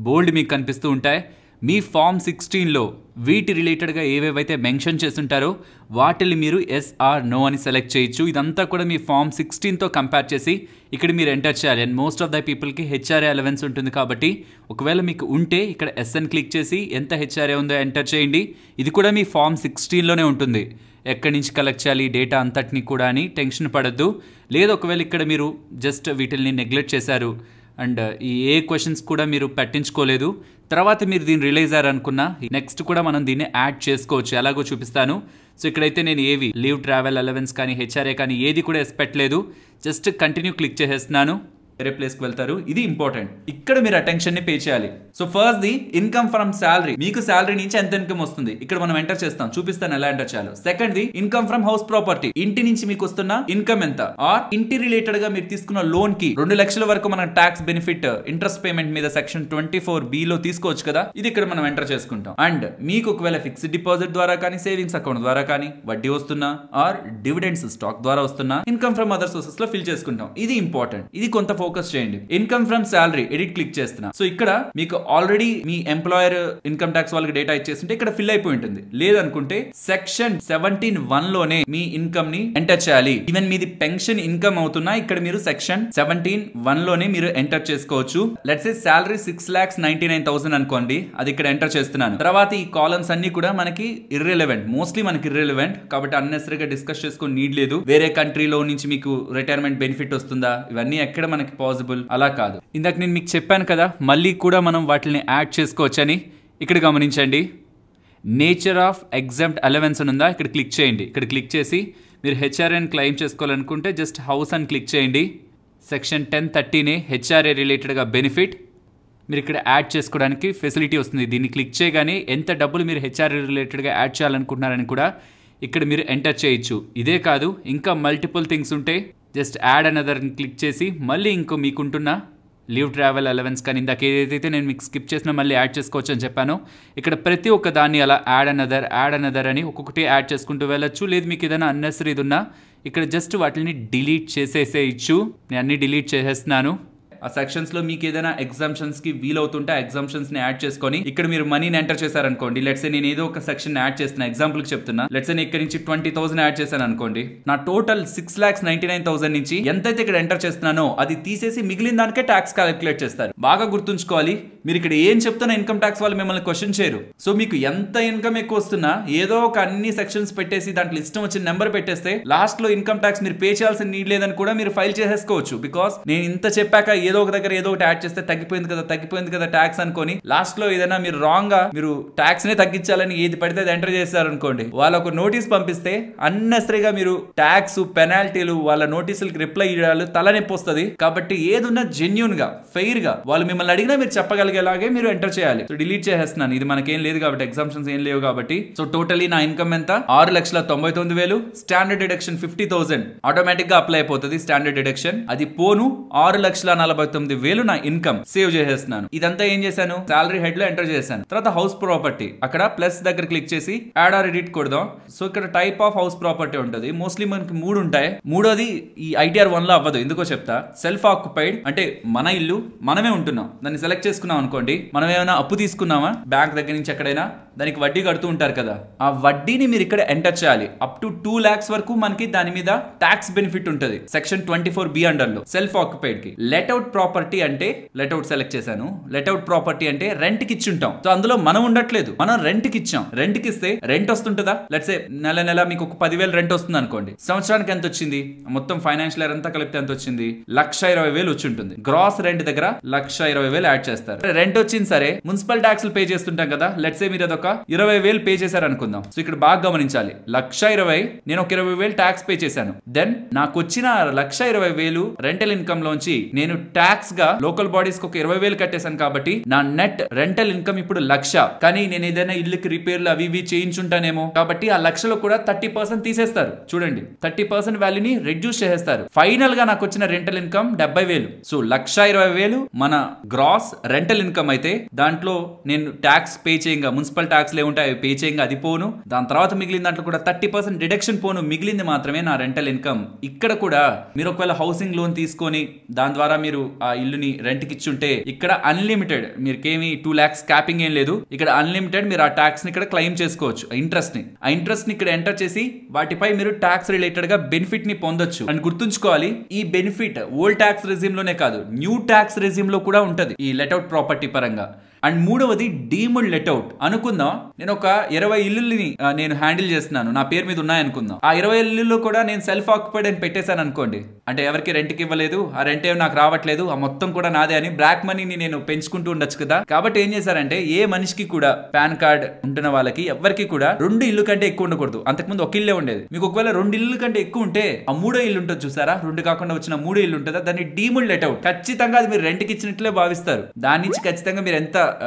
బోల్డ్ మీకు కనిపిస్తూ ఉంటాయి. మీ ఫామ్ 16లో వీటి రిలేటెడ్గా ఏవేవైతే మెన్షన్ చేస్తుంటారో వాటిని మీరు ఎస్ ఆర్ నో అని సెలెక్ట్ చేయొచ్చు. ఇదంతా కూడా మీ ఫామ్ 16తో కంపేర్ చేసి ఇక్కడ మీరు ఎంటర్ చేయాలి. అండ్ మోస్ట్ ఆఫ్ ద పీపుల్కి హెచ్ఆర్ఏ అలవెన్స్ ఉంటుంది కాబట్టి ఒకవేళ మీకు ఉంటే ఇక్కడ ఎస్ అని క్లిక్ చేసి ఎంత హెచ్ఆర్ఏ ఉందో ఎంటర్ చేయండి. ఇది కూడా మీ ఫామ్ 16లోనే ఉంటుంది. ఎక్కడి నుంచి కలెక్ట్ చేయాలి డేటా అంతటిని కూడా అని టెన్షన్ పడద్దు. లేదు ఒకవేళ ఇక్కడ మీరు జస్ట్ వీటిని నెగ్లెక్ట్ చేశారు అండ్ ఈ ఏ క్వశ్చన్స్ కూడా మీరు పట్టించుకోలేదు, తర్వాత మీరు దీన్ని రిలీజ్ అయ్యారనుకున్నా నెక్స్ట్ కూడా మనం దీన్ని యాడ్ చేసుకోవచ్చు. ఎలాగో చూపిస్తాను. సో ఇక్కడైతే నేను ఏవి లీవ్, ట్రావెల్ అలవెన్స్ కానీ హెచ్ఆర్ఏ కానీ ఏది కూడా పెట్టలేదు. జస్ట్ కంటిన్యూ క్లిక్ చేసేస్తున్నాను. వేరే ప్లేస్కి వెళ్తారు. ఇది ఇంపార్టెంట్. ఇక్కడ మీరు అటెన్షన్ ని పే చేయాలి. So first the income from salary. మీకు శాలరీ నుంచి ఎంత ఇన్కమ్ వస్తుంది ఇక్కడ మనం ఎంటర్ చేస్తాం. చూపిస్తాను ఎలా ఎంటర్ చేయాలో. Second the income from house property. ఇంటి నుంచి మీకు వస్తున్న ఇన్కమ్ ఎంత, ఆర్ ఇంటి రిలేటెడ్ గా మీరు తీసుకున్న లోన్ కి 2 లక్షల వరకు మన ట్యాక్స్ బెనిఫిట్ ఇంట్రెస్ట్ పేమెంట్ మీద సెక్షన్ 24B లో తీసుకోవచ్చు కదా. ఇది ఇక్కడ మనం ఎంటర్ చేసుకుంటాం. అండ్ మీకు ఒకవేళ ఫిక్స్డ్ డిపాజిట్ ద్వారా కానీ, సేవింగ్స్ అకౌంట్ ద్వారా కానీ వడ్డీ వస్తున్నా, ఆర్ డివిడెండ్స్ స్టాక్ ద్వారా వస్తున్నా, ఇన్కమ్ ఫ్రమ్ అదర్ సోర్సెస్ లో ఫిల్ చేసుకుంటాం. ఇది ఇంపార్టెంట్. ఇది కొంత ఫోకస్ చేయండి. Income from salary edit click చేస్తున్నా. సో ఇక్కడ మీకు ఆల్రెడీ మీ ఎంప్లాయర్ ఇన్కమ్ ట్యాక్స్ వాళ్ళకి డేటా ఇచ్చేస్తుంటే ఇక్కడ ఫిల్ అయిపోయి ఉంటుంది. లేదనుకుంటే సెక్షన్ 17(1)లోనే మీ ఇన్కమ్ ని ఎంటర్ చేయాలి. ఈవెన్ మీది పెన్షన్ ఇన్కమ్ అవుతున్నా ఇక్కడ మీరు సెక్షన్ 17(1)లోనే మీరు ఎంటర్ చేసుకోవచ్చు. లెట్స్ సే శాలరీ 6,99,000 అనుకోండి. అది ఇక్కడ ఎంటర్ చేస్తున్నాను. తర్వాత ఈ కాలమ్స్ అన్ని కూడా మనకి ఇర్రెలెవెంట్, మోస్ట్లీ మనకి ఇర్రెలెవెంట్ కాబట్టి అన్నెసరీగా డిస్కస్ చేసుకుని నీడ్ లేదు. వేరే కంట్రీలో నుంచి మీకు రిటైర్మెంట్ బెనిఫిట్ వస్తుందా, ఇవన్నీ ఎక్కడ మనకి పాసిబుల్, అలా కాదు. ఇందాక నేను మీకు చెప్పాను కదా మళ్ళీ కూడా మనం వాటిని యాడ్ చేసుకోవచ్చని. ఇక్కడ గమనించండి. నేచర్ ఆఫ్ ఎగ్జామ్ట్ అలవెన్స్ అని ఉందా, ఇక్కడ క్లిక్ చేయండి. ఇక్కడ క్లిక్ చేసి మీరు హెచ్ఆర్ఏని క్లెయిమ్ చేసుకోవాలనుకుంటే జస్ట్ హౌస్ అని క్లిక్ చేయండి. సెక్షన్ 1030నే హెచ్ఆర్ఏ రిలేటెడ్గా బెనిఫిట్ మీరు ఇక్కడ యాడ్ చేసుకోవడానికి ఫెసిలిటీ వస్తుంది. దీన్ని క్లిక్ చేయగానే ఎంత డబ్బులు మీరు హెచ్ఆర్ఏ రిలేటెడ్గా యాడ్ చేయాలనుకుంటున్నారని కూడా ఇక్కడ మీరు ఎంటర్ చేయొచ్చు. ఇదే కాదు ఇంకా మల్టిపుల్ థింగ్స్ ఉంటాయి. జస్ట్ యాడ్ అనదర్ని క్లిక్ చేసి మళ్ళీ ఇంకో మీకుంటున్న లీవ్, ట్రావెల్ అలవెన్స్ కానీ ఇందాక ఏదైతే నేను మీకు స్కిప్ చేసినా మళ్ళీ యాడ్ చేసుకోవచ్చు అని చెప్పాను. ఇక్కడ ప్రతి ఒక్క దాన్ని అలా యాడ్ అనదర్ అని ఒక్కొక్కటి యాడ్ చేసుకుంటూ వెళ్ళొచ్చు. లేదు మీకు ఏదైనా అన్నెసరీ ఇది ఉన్నా ఇక్కడ జస్ట్ వాటిని డిలీట్ చేసేసేయచ్చు. నేను అన్ని డిలీట్ చేసేస్తున్నాను. ఆ సెక్షన్స్ లో మీకు ఏదైనా ఎగ్జామ్షన్స్ కి వీలవుతుంటే ఆ ఎగ్జామ్షన్స్ ని యాడ్ చేసుకొని ఇక్కడ మీరు మనీని ఎంటర్ చేశారనుకోండి. లెట్స్ నేను ఏదో ఒక సెక్షన్ యాడ్ చేస్తున్నా, ఎగ్జాంపుల్ కి చెప్తున్నా. లెట్స్ ఇక్కడ నుంచి 20,000 యాడ్ చేశాను అనుకోండి. నా టోటల్ 6,99,000 నుంచి ఎంతైతే ఇక్కడ ఎంటర్ చేస్తున్నానో అది తీసేసి మిగిలిన దానికే ట్యాక్స్ క్యాలిక్యులేట్ చేస్తారు. బాగా గుర్తుంచుకోవాలి. మీరు ఇక్కడ ఏం చెప్తున్నా ఇన్కమ్ ట్యాక్స్ వాళ్ళు మిమ్మల్ని క్వశ్చన్ చేయరు. సో మీకు ఎంత ఇన్కమ్ ఎక్కువ వస్తున్నా ఏదో ఒక అన్ని సెక్షన్స్ పెట్టేసి దాంట్లో ఇష్టం వచ్చిన నెంబర్ పెట్టేస్తే లాస్ట్ లో ఇన్కమ్ ట్యాక్స్ మీరు పే చేయాల్సిన నీడ్ లేదని కూడా మీరు ఫైల్ చేసేసుకోవచ్చు. బికాస్ నేను ఇంత చెప్పాక ఏదో ఒక దగ్గర ఏదో ఒకటి యాడ్ చేస్తే తగ్గిపోయింది కదా ట్యాక్స్ అనుకొని లాస్ట్ లో ఏదైనా మీరు రాంగ్ గా మీరు ట్యాక్స్ నే తగ్గించాలని ఏది పడితే అది ఎంటర్ చేస్తారు అనుకోండి, వాళ్ళు ఒక నోటీస్ పంపిస్తే అన్నెసరీగా మీరు ట్యాక్స్ పెనాల్టీలు వాళ్ళ నోటీసులకి రిప్లై ఇవ్వాలి, తలనొప్పి వస్తుంది. కాబట్టి ఏదున్నా జెన్యూన్ గా ఫెయిర్ గా వాళ్ళు మిమ్మల్ని అడిగినా మీరు చెప్పగలిగేలాగే మీరు ఎంటర్ చేయాలి. సో డిలీట్ చేసేస్తున్నాను, ఇది మనకేం లేదు కాబట్టి, ఎగ్జామ్షన్స్ ఏం లేవు కాబట్టి. సో టోటలీ నా ఇన్కమ్ ఎంత 6,99,000, స్టాండర్డ్ డిడక్షన్ 50,000 ఆటోమేటిక్ గా అప్లై అయిపోతుంది. స్టాండర్డ్ డిడక్షన్ అది పోను 6,49,000 నా ఇన్కమ్ సేవ్ చేసేస్తున్నాను. ఇదంతా ఏం చేశాను, సాలరీ హెడ్ లో ఎంటర్ చేశాను. తర్వాత హౌస్ ప్రాపర్టీ అక్కడ ప్లస్ దగ్గర క్లిక్ చేసి యాడ్ ఆర్ ఎడిట్ కొడదాం. సో ఇక్కడ టైప్ ఆఫ్ హౌస్ ప్రాపర్టీ ఉంటుంది, మోస్ట్లీ మనకి 3 ఉంటాయి. మూడోది ఈ ITR 1 లో అవ్వదు, ఎందుకో చెప్తా. సెల్ఫ్ ఆక్యుపైడ్ అంటే మన ఇల్లు మనమే ఉంటున్నాం, దాన్ని సెలెక్ట్ చేసుకున్నాం అనుకోండి, మనం ఏమైనా అప్పు తీసుకున్నామా బ్యాంక్ దగ్గర నుంచి ఎక్కడైనా, దానికి వడ్డీ కడుతూ ఉంటారు కదా, ఆ వడ్డీని మీరు ఇక్కడ ఎంటర్ చేయాలి. అప్ టు 2 lakhs వరకు మనకి దాని మీద ట్యాక్స్ బెనిఫిట్ ఉంటుంది సెక్షన్ 24B అండర్ లో. సెల్ఫ్ ఆక్యుపైడ్ కి లెట్అవుట్ ప్రాపర్టీ అంటే లెట్అవుట్ సెలెక్ట్ చేశాను. లెట్అవుట్ ప్రాపర్టీ అంటే రెంట్ కి ఇచ్చి ఉంటాం. సో అందులో మనం ఉండట్లేదు, మనం రెంట్ కి ఇచ్చాం. రెంట్ కి ఇస్తే రెంట్ వస్తుంటుందా, లెట్స్ సే నెల మీకు ఒక 10,000 రెంట్ వస్తుంది అనుకోండి. సంవత్సరానికి ఎంత వచ్చింది, మొత్తం ఫైనాన్షియల్ ఇయర్ అంతా కలిపితే ఎంత వచ్చింది, 1,20,000 వచ్చి ఉంటుంది. గ్రాస్ రెంట్ దగ్గర 1,20,000 యాడ్ చేస్తారు. రెంట్ వచ్చింది సరే, మున్సిపల్ ట్యాక్స్ పే చేస్తుంటాం కదా, లెట్స్ సే మీరు అదొక 20,000 పే చేశారు అనుకుందాం. సో ఇక్కడ బాగా గమనించాలి, 1,20,000 నేను ఒక 20,000 ట్యాక్స్ పే చేశాను. దెన్ నాకు వచ్చిన 1,20,000 రెంటల్ ఇన్కమ్ లోంచి నేను ట్యాక్స్ గా లోకల్ బాడీస్ కి ఒక 20,000 కట్టేశాను. కాబట్టి నా నెట్ రెంటల్ ఇన్కమ్ ఇప్పుడు 1,00,000. కానీ నేను ఏదైనా ఇల్లుకి రిపేర్లు అవి ఇవి చేయించుంటానేమో, కాబట్టి ఆ 1,00,000లో కూడా 30% తీసేస్తారు. చూడండి, 30% వాల్యూని రెడ్యూస్ చేసేస్తారు. ఫైనల్ గా నాకు వచ్చిన రెంటల్ ఇన్కమ్ 70,000. సో 1,20,000 మన గ్రాస్ రెంటల్ ఇన్కమ్ అయితే, దాంట్లో నేను ట్యాక్స్ పే చేయంగా మున్సిపల్ ట్యాక్స్ ఉంటాయి అవి పే చేయంగా అది పోను, దాని తర్వాత మిగిలిన దాంట్లో కూడా 30% డిడక్షన్ పోను, మిగిలింది మాత్రమే నా రెంటల్ ఇన్కమ్. ఇక్కడ కూడా మీరు ఒకవేళ హౌసింగ్ లోన్ తీసుకొని దాని ద్వారా మీరు ఆ ఇల్లుని రెంట్ కి ఇచ్చుంటే, ఇక్కడ అన్లిమిటెడ్, మీకేమి 2 lakhs క్యాపింగ్ ఏం లేదు. ఇక్కడ అన్లిమిటెడ్ మీరు ఆ ట్యాక్స్ ని ఇక్కడ క్లెయిమ్ చేసుకోవచ్చు. ఇంట్రెస్ట్ ని ఇక్కడ ఎంటర్ చేసి వాటిపై మీరు ట్యాక్స్ రిలేటెడ్ గా బెనిఫిట్ ని పొందొచ్చు. అని గుర్తుంచుకోవాలి, ఈ బెనిఫిట్ ఓల్డ్ ట్యాక్స్ రెజిమ్ లోనే కాదు, న్యూ ట్యాక్స్ రెజిమ్ లో కూడా ఉంటది ఈ లెట్అవుట్ ప్రాపర్టీ పరంగా. అండ్ మూడవది డీమ్డ్ లెట్అవుట్. అనుకుందాం నేను ఒక 20 ఇల్లుల్ని నేను హ్యాండిల్ చేస్తున్నాను, నా పేరు మీద ఉన్నాయనుకుందాం. ఆ 20 ఇల్లుల్లో కూడా నేను సెల్ఫ్ ఆక్యుపైడ్ అని పెట్టేశాను అనుకోండి, అంటే ఎవరికి రెంట్కి ఇవ్వలేదు, ఆ రెంట్ ఏమి నాకు రావట్లేదు, ఆ మొత్తం కూడా నాదే అని బ్లాక్ మనీని నేను పెంచుకుంటూ ఉండొచ్చు కదా. కాబట్టి ఏం చేశారంటే, ఏ మనిషికి కూడా పాన్ కార్డ్ ఉంటున్న వాళ్ళకి ఎవరికి కూడా 2 ఇల్లు కంటే ఎక్కువ ఉండకూడదు. అంతకుముందు ఒక ఇల్లే ఉండేది. మీకు ఒకవేళ 2 ఇల్లు కంటే ఎక్కువ ఉంటే, ఆ 3వ ఇల్లు ఉంటుంది చూసారా, 2 కాకుండా వచ్చిన 3వ ఇల్లు ఉంటుందా, దాన్ని డీమ్డ్ లెట్అవుట్. ఖచ్చితంగా అది మీరు రెంట్కి ఇచ్చినట్లే భావిస్తారు. దాని నుంచి ఖచ్చితంగా మీరు ఎంత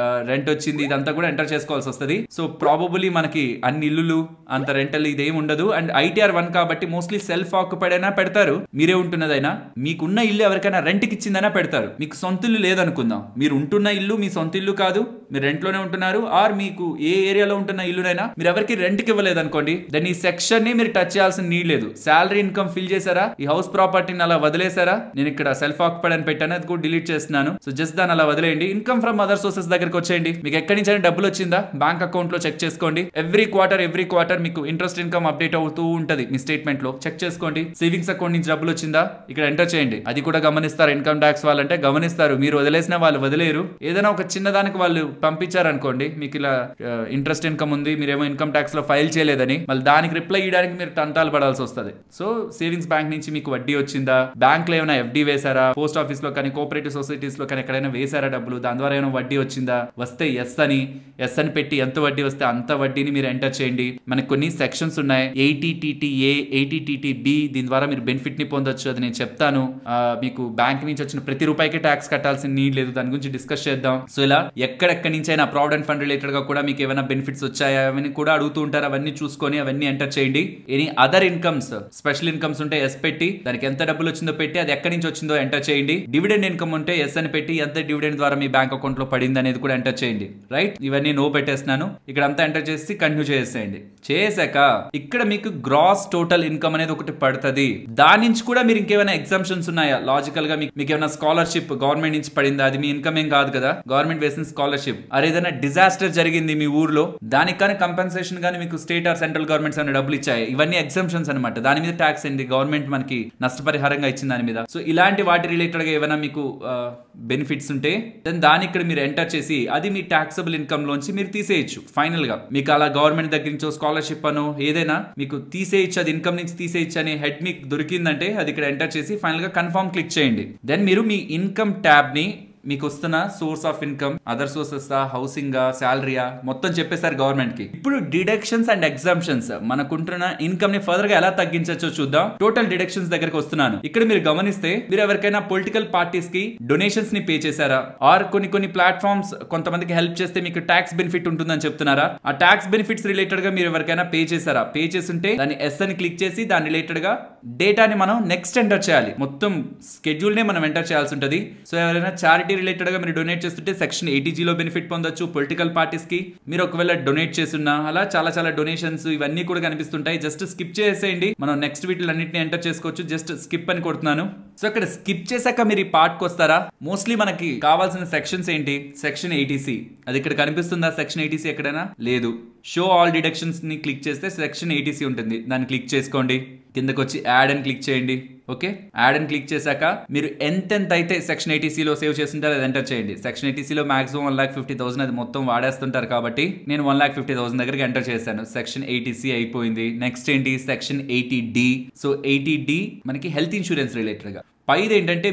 రెంట్ వచ్చింది ఇదంతా కూడా ఎంటర్ చేసుకోవాల్సి వస్తుంది. సో ప్రాబబుల్లీ మనకి అన్ని ఇల్లులు అంత రెంటల్ ఇదేం ఉండదు. అండ్ ITR 1 కాబట్టి మోస్ట్లీ సెల్ఫ్ ఆక్యుపైడ్ అయినా పెడతారు, మీరే ఉంటున్నదైనా, మీకున్న ఇల్లు ఎవరికైనా రెంట్కి ఇచ్చిందైనా పెడతారు. మీకు సొంత ఇల్లు లేదనుకుందాం, మీరు ఉంటున్న ఇల్లు మీ సొంత ఇల్లు కాదు, మీరు రెంట్ లోనే ఉంటున్నారు, ఆర్ మీకు ఏ ఏరియాలో ఉంటున్న ఇల్లునైనా మీరు ఎవరికి రెంట్కి ఇవ్వలేదు అనుకోండి, దాన్ని ఈ సెక్షన్ ని మీరు టచ్ చేయాల్సిన నీడ్ లేదు. శాలరీ ఇన్కమ్ ఫిల్ చేశారా, ఈ హౌస్ ప్రాపర్టీని అలా వదిలేసారా, నేను ఇక్కడ సెల్ఫ్ ఆక్యుపైడ్ అని పెట్టాను, అది కూడా డిలీట్ చేస్తున్నాను. సో జస్ట్ దాన్ని అలా వదిలేయండి. ఇన్కమ్ ఫ్రమ్ అదర్ సోర్సెస్ దగ్గరకు వచ్చేయండి. మీకు ఎక్కడి నుంచి డబ్బులు వచ్చిందా బ్యాంక్ అకౌంట్ లో చెక్ చేసుకోండి. ఎవ్రీ క్వార్టర్ మీకు ఇంట్రెస్ట్ ఇన్కమ్ అప్డేట్ అవుతూ ఉంటది మీ స్టేట్మెంట్ లో, చెక్ చేసుకోండి. సేవింగ్స్ అకౌంట్ నుంచి డబ్బులు వచ్చిందా ఇక్కడ ఎంటర్ చేయండి. అది కూడా గమనిస్తారు ఇన్కమ్ ట్యాక్స్ వాళ్ళంటే, గమనిస్తారు. మీరు వదిలేసిన వాళ్ళు వదిలేరు. ఏదైనా ఒక చిన్నదానికి వాళ్ళు పంపించారనుకోండి, మీకు ఇలా ఇంట్రెస్ట్ ఇన్కమ్ ఉంది, మీరేమో ఇన్కమ్ ట్యాక్స్ లో ఫైల్ చేయలేదని, మళ్ళీ దానికి రిప్లై ఇవ్వడానికి మీరు తంటాలు పడాల్సి వస్తుంది. సో సేవింగ్స్ బ్యాంక్ నుంచి మీకు వడ్డీ వచ్చిందా, బ్యాంక్ లో ఏమైనా FD వేసారా, పోస్ట్ ఆఫీస్ లో కానీ కోఆపరేటివ్ సొసైటీస్ లో కానీ ఎక్కడైనా వేసారా డబ్బులు, దాని ద్వారా ఏమైనా వడ్డీ వచ్చిందా, వస్తే ఎస్ అని పెట్టి ఎంత వడ్డీ వస్తే అంత వడ్డీని మీరు ఎంటర్ చేయండి. మనకు కొన్ని సెక్షన్స్ ఉన్నాయి, 80TTA 80TTB, దీని ద్వారా మీరు బెనిఫిట్ ని పొందొచ్చు. అది నేను చెప్తాను. మీకు బ్యాంక్ నుంచి వచ్చిన ప్రతి రూపాయికి ట్యాక్స్ కట్టాల్సిన నీడ్ లేదు, దాని గురించి డిస్కస్ చేద్దాం. సో ఇలా ఎక్కడెక్కడి నుంచి అయినా ప్రావిడెంట్ ఫండ్ రిలేటెడ్ గా కూడా మీకు ఏమైనా బెనిఫిట్స్ వచ్చాయా అవన్నీ కూడా అడుగుతూ ఉంటారు. అవన్నీ చూసుకొని అవన్నీ ఎంటర్ చేయండి. Any other incomes, special incomes ఉంటే ఎస్ పెట్టి, దానికి ఎంత డబ్బులు వచ్చిందో పెట్టి, అది ఎక్కడి నుంచి వచ్చిందో ఎంటర్ చేయండి. డివిడెండ్ ఇన్కమ్ ఉంటే ఎస్ అని పెట్టి, ఎంత డివిడెండ్ ద్వారా మీ బ్యాంక్ అకౌంట్ లో పడింది అనేది కూడా ఎంటర్ చేయండి. రైట్, ఇవన్నీ నో పెట్టేస్తున్నాను. ఇక్కడ అంతా ఎంటర్ చేసి కంటిన్యూ చేసేయండి. చేసాక ఇక్కడ మీకు గ్రాస్ టోటల్ ఇన్కమ్ అనేది ఒకటి పడుతుంది. దాని నుంచి కూడా మీరు ఇంకేమైనా ఎగ్జామ్షన్స్ ఉన్నాయా, లాజికల్ గా మీకు ఏమైనా స్కాలర్షిప్ గవర్నమెంట్ నుంచి పడిందా, అది మీ ఇన్కమ్ ఏం కాదు కదా, గవర్నమెంట్ వేసిన స్కాలర్షిప్. అరే ఏదైనా డిజాస్టర్ జరిగింది మీ ఊర్లో, దానికి కానీ కంపెన్సేషన్ కానీ మీకు స్టేట్ ఆర్ సెంట్రల్ గవర్నమెంట్స్ అనే డబ్బులు ఇచ్చాయి, ఇవన్నీ ఎగ్జామ్షన్స్ అనమాట. దాని మీద ట్యాక్స్ ఏంటి, గవర్నమెంట్ మనకి నష్టపరిహారంగా ఇచ్చిన దాని మీద. సో ఇలాంటి వాటి రిలేటెడ్ గా ఏమైనా మీకు బెనిఫిట్స్ ఉంటే దాన్ని ఇక్కడ మీరు ఎంటర్ చేసి చేసి అది మీ టాక్సబుల్ ఇన్కమ్ లోంచి మీరు తీసేయచ్చు. ఫైనల్ గా మీకు అలా గవర్నమెంట్ దగ్గర నుంచో స్కాలర్షిప్ అనో ఏదైనా మీకు తీసేయచ్చు, అది ఇన్కమ్ నుంచి తీసేయచ్చు అనే హెడ్ మీకు దొరికిందంటే అది ఇక్కడ ఎంటర్ చేసి ఫైనల్ గా కన్ఫర్మ్ క్లిక్ చేయండి. దెన్ మీరు మీ ఇన్కమ్ ట్యాబ్ ని మీకు వస్తున్న source of income, other sources, housing, శాలరీయా మొత్తం చెప్పేశారు గవర్నమెంట్ కి. ఇప్పుడు డిడక్షన్స్ అండ్ ఎగ్జామ్షన్స్ మనకుంటున్న ఇన్కమ్ ని ఫర్దర్ గా ఎలా తగ్గించచ్చో చూద్దాం. టోటల్ డిడక్షన్స్ దగ్గరకు వస్తున్నాను. ఇక్కడ మీరు గమనిస్తే మీరు ఎవరికైనా పొలిటికల్ పార్టీస్ కి డొనేషన్స్ ని పే చేశారా, ఆర్ కొన్ని ప్లాట్ఫామ్స్ కొంతమందికి హెల్ప్ చేస్తే మీకు ట్యాక్స్ బెనిఫిట్ ఉంటుందని చెప్తున్నారా, ఆ ట్యాక్స్ బెనిఫిట్స్ రిలేటెడ్ గా మీరు ఎవరికైనా పే చేశారా, పే చేస్తుంటే దాన్ని ఎస్ అని క్లిక్ చేసి దాని రిలేటెడ్ గా డేటాని మనం నెక్స్ట్ ఎంటర్ చేయాలి. మొత్తం స్కెడ్యూల్ నే మనం ఎంటర్ చేయాల్సి ఉంటుంది. సో ఎవరైనా చారిటీ రిలేటెడ్ గా మీరు డొనేట్ చేస్తుంటే సెక్షన్ 80G లో బెనిఫిట్ పొందొచ్చు. పొలిటికల్ పార్టీస్ కి మీరు ఒకవేళ డొనేట్ చేస్తున్నా అలా చాలా డొనేషన్స్ ఇవన్నీ కూడా కనిపిస్తుంటాయి. జస్ట్ స్కిప్ చేసేయండి, మనం నెక్స్ట్ వీటిలన్నింటినీ ఎంటర్ చేసుకోవచ్చు. జస్ట్ స్కిప్ అని కొడుతున్నాను. సో ఇక్కడ స్కిప్ చేశాక మీరు ఈ పార్ట్ కి వస్తారా. మోస్ట్లీ మనకి కావాల్సిన సెక్షన్స్ ఏంటి, సెక్షన్ 80C అది ఇక్కడ కనిపిస్తుందా? సెక్షన్ 80C ఎక్కడైనా లేదు. షో ఆల్ డిడక్షన్స్ ని క్లిక్ చేస్తే సెక్షన్ 80C ఉంటుంది, దాన్ని క్లిక్ చేసుకోండి. కిందకి వచ్చి యాడ్ అని క్లిక్ చేయండి. ఓకే, యాడ్ అని క్లిక్ చేశాక మీరు ఎంత అయితే సెక్షన్ 80C లో సేవ్ చేస్తుంటారో అది ఎంటర్ చేయండి. సెక్షన్ 80C లో మాక్సిమం 1,50,000 అది మొత్తం వాడేస్తుంటారు కాబట్టి నేను 1,50,000 దగ్గరికి ఎంటర్ చేశాను. సెక్షన్ 80C అయిపోయింది. నెక్స్ట్ ఏంటి, సెక్షన్ 80D. సో 80D మనకి హెల్త్ ఇన్సూరెన్స్ రిలేటెడ్ గా. పైది ఏంటంటే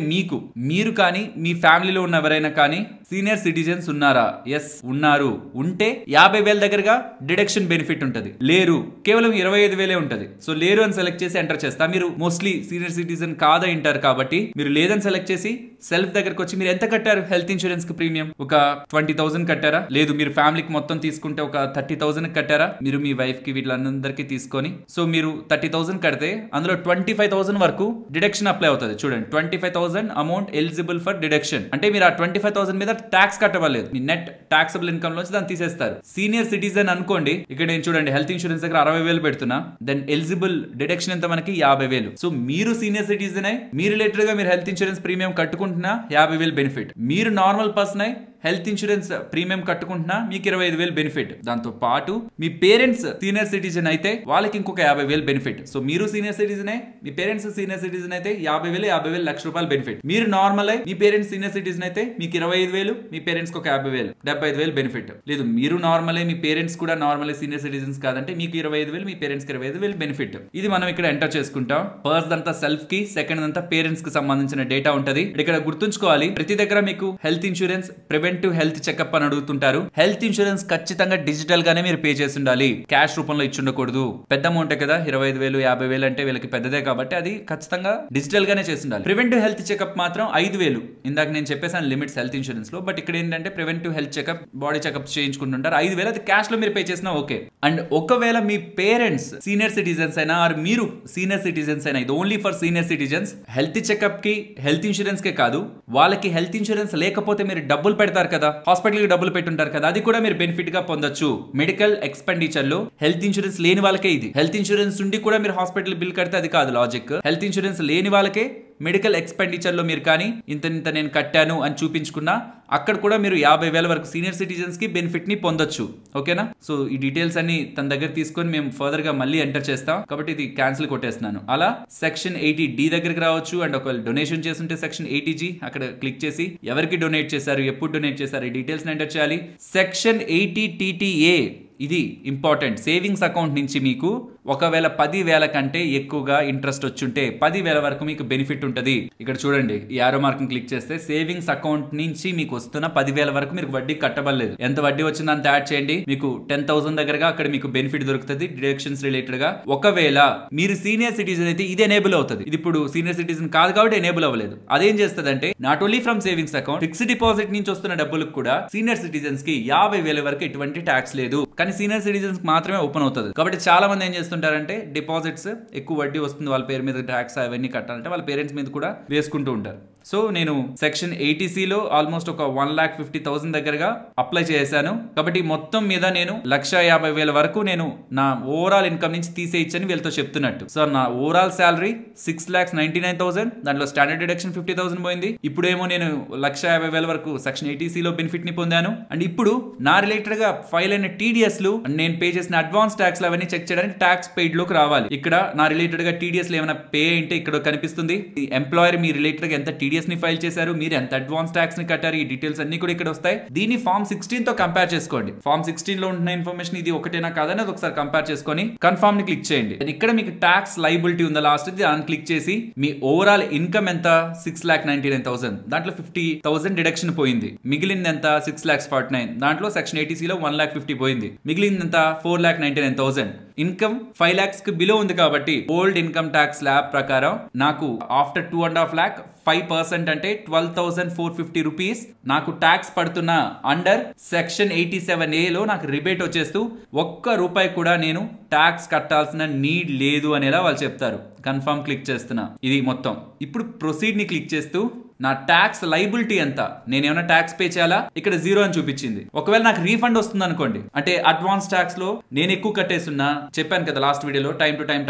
మీరు కానీ మీ ఫ్యామిలీలో ఉన్న ఎవరైనా కానీ సీనియర్ సిటిజన్స్ ఉన్నారా? ఎస్ ఉన్నారు. ఉంటే 50,000 దగ్గరగా డిడక్షన్ బెనిఫిట్ ఉంటుంది. లేరు కేవలం 25,000 ఉంటుంది. సో లేరు అని సెలెక్ట్ చేసి ఎంటర్ చేస్తా. మీరు మోస్ట్లీ సీనియర్ సిటిజన్ కాదా ఇంటారు కాబట్టి మీరు లేదని సెలెక్ట్ చేసి సెల్ఫ్ దగ్గరకు వచ్చి మీరు ఎంత కట్టారు హెల్త్ ఇన్సూరెన్స్ కి ప్రీమియం? ఒక 20,000 కట్టారా? లేదు మీరు ఫ్యామిలీకి మొత్తం తీసుకుంటే ఒక 30,000 కట్టారా? మీరు మీ వైఫ్ కి వీళ్ళందరికీ తీసుకొని సో మీరు 30,000 కడితే అందులో 25,000 వరకు డిడక్షన్ అప్లై అవుతుంది. చూడండి 25,000 అమౌంట్ ఎలిజిబుల్ ఫర్ డిడక్షన్ అంటే మీరు ఆ 25,000 మీద ట్యాక్స్ కట్టవలేదు. మీ నెట్ టాక్సబుల్ ఇన్కమ్ నుంచి దాన్ని తీసేస్తారు. సీనియర్ సిటిజన్ అనుకోండి, ఇక్కడ నేను చూడండి హెల్త్ ఇన్సూరెన్స్ దగ్గర 60,000 పెడుతున్నా. దెన్ ఎలిజిబుల్ డిడక్షన్ ఎంత మనకి 50,000. సో మీరు సీనియర్ సిటిజన్ అయి మీ రిలేటెడ్ గా మీరు హెల్త్ ఇన్సూరెన్స్ ప్రీమియం కట్టుకుంటున్నా 50,000 బెనిఫిట్. మీరు నార్మల్ పర్సన్ అయి హెల్త్ ఇన్సూరెన్స్ ప్రీమియం కట్టుకుంటున్నా మీకు 25,000 బెనిఫిట్. దాంతో పాటు మీ పేరెంట్స్ సీనియర్ సిటిజన్ అయితే వాళ్ళకి ఇంకొక 50,000 బెనిఫిట్. సో మీరు సీనియర్ సిటిజన్ మీ పేరెంట్స్ సీనియర్ సిటిజన్ అయితే 50,000 లక్ష రూపాయలు బెనిఫిట్. మీరు నార్మల్ అయి మీ పేరెంట్స్ సీనియర్ సిటిజన్ అయితే మీకు 25,000, మీ పేరెంట్స్ ఒక 50,000 75,000 బెనిఫిట్. లేదు మీరు నార్మల్ అయి మీ పేరెంట్స్ కూడా నార్మల్ సీనియర్ సిటిజన్స్ కాదంటే మీకు 25,000, మీ పేరెంట్స్ కి 25,000 బెనిఫిట్. ఇది మనం ఇక్కడ ఎంటర్ చేసుకుంటాం. ఫస్ట్ అంతా సెల్ఫ్ కి, సెకండ్ అంతా పేరెంట్స్ కి సంబంధించిన డేటా ఉంటది. ఇక్కడ గుర్తుంచుకోవాలి ప్రతి దగ్గర మీకు health insurance preventive health checkup అని అడుగుతుంటారు. హెల్త్ ఇన్సూరెన్స్ ఖచ్చితంగా డిజిటల్ గానే మీరు పే చేసి ఉండాలి, క్యాష్ రూపంలో ఇచ్చి ఉండకూడదు. పెద్ద అమౌంట్ కదా 25,000, 50,000 అంటే వీళ్ళకి పెద్దదే కాబట్టి అది ఖచ్చితంగా డిజిటల్ గానే చేసి ఉండాలి. ప్రివెంటివ్ హెల్త్ చెకప్ మాత్రం 5,000 ఇందాక నేను చెప్పేసాను లిమిట్స్ హెల్త్ ఇన్సూరెన్స్ లో. బట్ ఇక్కడ ఏంటంటే preventive health checkup body checkups చేయించుకుంటుంటారు 5,000 అది క్యాష్ లో మీరు పే చేసినా ఓకే. అండ్ ఒకవేళ మీ పేరెంట్స్ సీనియర్ సిటిజన్స్ అయినా ఆర్ మీరు సీనియర్ సిటిజన్స్ అయినా ఇది only for senior citizens health checkup కి హెల్త్ ఇన్సూరెన్స్ కే కాదు వాళ్ళకి హెల్త్ ఇన్సూరెన్స్ లేకపోతే మీరు డబ్బులు పెడతారు కదా, హాస్పిటల్ కి డబ్బులు పెట్టుంటారు కదా, అది కూడా మీరు బెనిఫిట్ గా పొందొచ్చు. మెడికల్ ఎక్స్పెండిచర్ లో హెల్త్ ఇన్సూరెన్స్ లేని వాళ్ళకే ఇది. హెల్త్ ఇన్సూరెన్స్ ఉండి కూడా మీరు హాస్పిటల్ బిల్ కడితే అది కాదు లాజిక్. హెల్త్ ఇన్సూరెన్స్ లేని వాళ్ళకే మెడికల్ ఎక్స్పెండిచర్ లో మీరు కానీ ఇంత నేను కట్టాను అని చూపించుకున్నా అక్కడ కూడా మీరు 50,000 వరకు సీనియర్ సిటిజన్స్ కి బెనిఫిట్ ని పొందొచ్చు. ఓకేనా? సో ఈ డీటెయిల్స్ అన్ని తన దగ్గర తీసుకొని మేము ఫర్దర్ గా మళ్ళీ ఎంటర్ చేస్తాం కాబట్టి ఇది క్యాన్సిల్ కొట్టేస్తున్నాను. అలా సెక్షన్ 80D దగ్గరికి రావచ్చు. అండ్ ఒకవేళ డొనేషన్ చేస్తుంటే సెక్షన్ 80G అక్కడ క్లిక్ చేసి ఎవరికి డొనేట్ చేశారు, ఎప్పుడు డొనేట్ చేశారు ఈ డీటెయిల్స్ ఎంటర్ చేయాలి. సెక్షన్ 80TTA ఇది ఇంపార్టెంట్. సేవింగ్స్ అకౌంట్ నుంచి మీకు ఒకవేళ 10,000 కంటే ఎక్కువగా ఇంట్రెస్ట్ వచ్చుంటే 10,000 వరకు మీకు బెనిఫిట్ ఉంటుంది. ఇక్కడ చూడండి ఈ ఆరో మార్క్ క్లిక్ చేస్తే సేవింగ్స్ అకౌంట్ నుంచి మీకు వస్తున్న 10,000 వరకు మీకు వడ్డీ కట్టబడలేదు. ఎంత వడ్డీ వచ్చిందో అంత యాడ్ చేయండి, మీకు 10,000 దగ్గరగా అక్కడ మీకు బెనిఫిట్ దొరుకుతుంది డిడక్షన్స్ రిలేటెడ్ గా. ఒకవేళ మీరు సీనియర్ సిటిజన్ అయితే ఇది ఎనేబుల్ అవుతుంది. ఇది ఇప్పుడు సీనియర్ సిటిజన్ కాదు కాబట్టి ఎనేబుల్ అవ్వలేదు. అదేం చేస్తుంది అంటే not only from savings account fixed deposit నుంచి వస్తున్న డబ్బులకు కూడా సీనియర్ సిటిజన్స్ కి 50,000 వరకు ఎటువంటి ట్యాక్స్ లేదు, కానీ సీనియర్ సిటిజన్స్ మాత్రమే ఓపెన్ అవుతుంది. కాబట్టి చాలా మంది ఏం చేస్తుంటారంటే డిపాజిట్స్ ఎక్కువ వడ్డీ వస్తుంది వాళ్ళ పేరు మీద ట్యాక్స్ అవన్నీ కట్టాలంటే వాళ్ళ పేరెంట్స్ మీద కూడా వేసుకుంటూ ఉంటారు. సో నేను సెక్షన్ 80C లో ఆల్మోస్ట్ ఒక 1,50,000 దగ్గరగా అప్లై చేశాను. కాబట్టి మొత్తం మీద నేను 1,50,000 వరకు నేను నా ఓవరాల్ ఇన్కమ్ నుంచి తీసేయచ్చని వీళ్ళతో చెప్తున్నట్టు. సో నా ఓవరాల్ శాలరీ 6,99,000, దాంట్లో స్టాండర్డ్ డిడక్షన్ 50,000 పోయింది. ఇప్పుడేమో నేను 1,50,000 వరకు సెక్షన్ 80C లో బెనిఫిట్ ని పొందాను. అండ్ ఇప్పుడు నా రిలేటెడ్ గా ఫైల్ అయిన TDS లు నేను పే చేసిన అడ్వాన్స్ ట్యాక్స్ అవన్నీ చెక్ చేయడానికి ట్యాక్స్ పెయిడ్ లోకి రావాలి. ఇక్కడ నా రిలేటెడ్ గా TDS ఏమైనా పే అంటే ఇక్కడ కనిపిస్తుంది. ఎంప్లాయర్ మీ రిలేటెడ్ గా ఎంత TDS టీడీఎస్ ని ఫైల్ చేశారు, మీరు ఎంత అడ్వాన్స్ ట్యాక్స్ ని కట్టారు, ఈ డీటెయిల్స్ అన్ని కూడా ఇక్కడ వస్తాయి. దీన్ని ఫామ్ 16 తో కంపేర్ చేసుకోండి. ఫామ్ 16 లో ఉంటున్న ఇన్ఫర్మేషన్ ఇది ఒకటేనా కాదని అది ఒకసారి కంపేర్ చేసుకొని కన్ఫర్మ్ ని క్లిక్ చేయండి. ఇక్కడ మీకు ట్యాక్స్ లైబిలిటీ ఉందా లాస్ట్ దాన్ని క్లిక్ చేసి మీ ఓవరాల్ ఇన్కమ్ ఎంత 6,99,000, దాంట్లో 50,000 డిడక్షన్ పోయింది. మిగిలింది ఎంత 6,49,000, దాంట్లో సెక్షన్ 80C లో 1,50,000 పోయింది. మిగిలింది ఎంత 4,99,000. ఇన్కమ్ 5 lakhs కి బిలో ఉంది కాబట్టి ఓల్డ్ ఇన్కమ్ ట్యాక్స్ స్లాబ్ ప్రకారం నాకు ఆఫ్టర్ 2.5 lakh 5% అంటే 12,450 రూపీస్ నాకు ట్యాక్స్ పడుతున్న అండర్ సెక్షన్ 87A లో నాకు రిబేట్ వచ్చేస్తూ ₹1 కూడా నేను ట్యాక్స్ కట్టాల్సిన నీడ్ లేదు అనేలా వాళ్ళు చెప్తారు. కన్ఫర్మ్ క్లిక్ చేస్తున్నా. ఇది మొత్తం. ఇప్పుడు ప్రొసీడ్ ని క్లిక్ చేస్తూ నా ట్యాక్స్ లైబిలిటీ ఎంత, నేను ఏమైనా ట్యాక్స్ పే చేయాలా, ఇక్కడ 0 అని చూపించింది. ఒకవేళ నాకు రీఫండ్ వస్తుంది అనుకోండి, అంటే అడ్వాన్స్ ట్యాక్స్ లో నేను ఎక్కువ కట్టేస్తున్నా, చెప్పాను కదా లాస్ట్ వీడియోలో time to time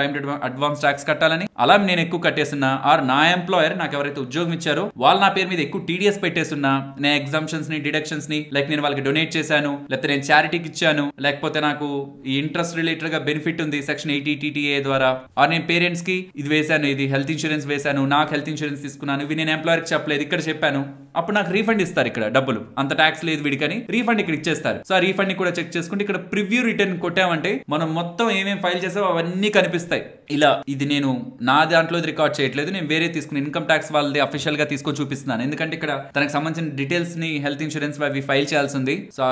advance tax కట్టాలని, అలా నేను ఎక్కువ కట్టేస్తున్నా, ఆర్ నా ఎంప్లాయర్ నాకు ఎవరైతే ఉద్యోగం ఇచ్చారో వాళ్ళు నా పేరు మీద ఎక్కువ టీడీఎస్ పెట్టేస్తున్నా, నేను ఎగ్జామ్షన్స్ ని డిడక్షన్స్ ని లైక్ నేను వాళ్ళకి డొనేట్ చేశాను, లేకపోతే నేను చారిటీకి ఇచ్చాను, లేకపోతే నాకు ఈ ఇంట్రెస్ట్ రిలేటెడ్ గా బెనిఫిట్ ఉంది సెక్షన్ 80 TTA ద్వారా, ఆర్ నేను పేరెంట్స్ కి ఇది వేశాను, ఇది హెల్త్ ఇన్సూరెన్స్ వేశాను, నాకు హెల్త్ ఇన్సూరెన్స్ తీసుకున్నాను, ఇవి నేను ఎంప్లాయర్ చెప్పలేదు, ఇక్కడ చెప్పాను, అప్పుడు నాకు రీఫండ్ ఇస్తారు. ఇక్కడ డబ్బులు అంత ట్యాక్స్ లేదు వీడికని రీఫండ్ ఇక్కడ ఇచ్చేస్తారు. సో ఆ రీఫండ్ ని కూడా చెక్ చేసుకుంటే ఇక్కడ ప్రివ్యూ రిటర్న్ కొట్టామంటే మనం మొత్తం ఏమేమి ఫైల్ చేసామో అవన్నీ కనిపిస్తాయి. ఇలా ఇది నేను నా దాంట్లో రికార్డ్ చేయట్లేదు, నేను వేరే తీసుకుని ఇన్కమ్ ట్యాక్స్ వాళ్ళది అఫీషియల్ గా తీసుకొని చూపిస్తున్నాను. ఎందుకంటే ఇక్కడ తనకు సంబంధించిన డీటెయిల్స్ ని హెల్త్ ఇన్సూరెన్స్ అవి ఫైల్ చేయాల్సి ఉంది. సో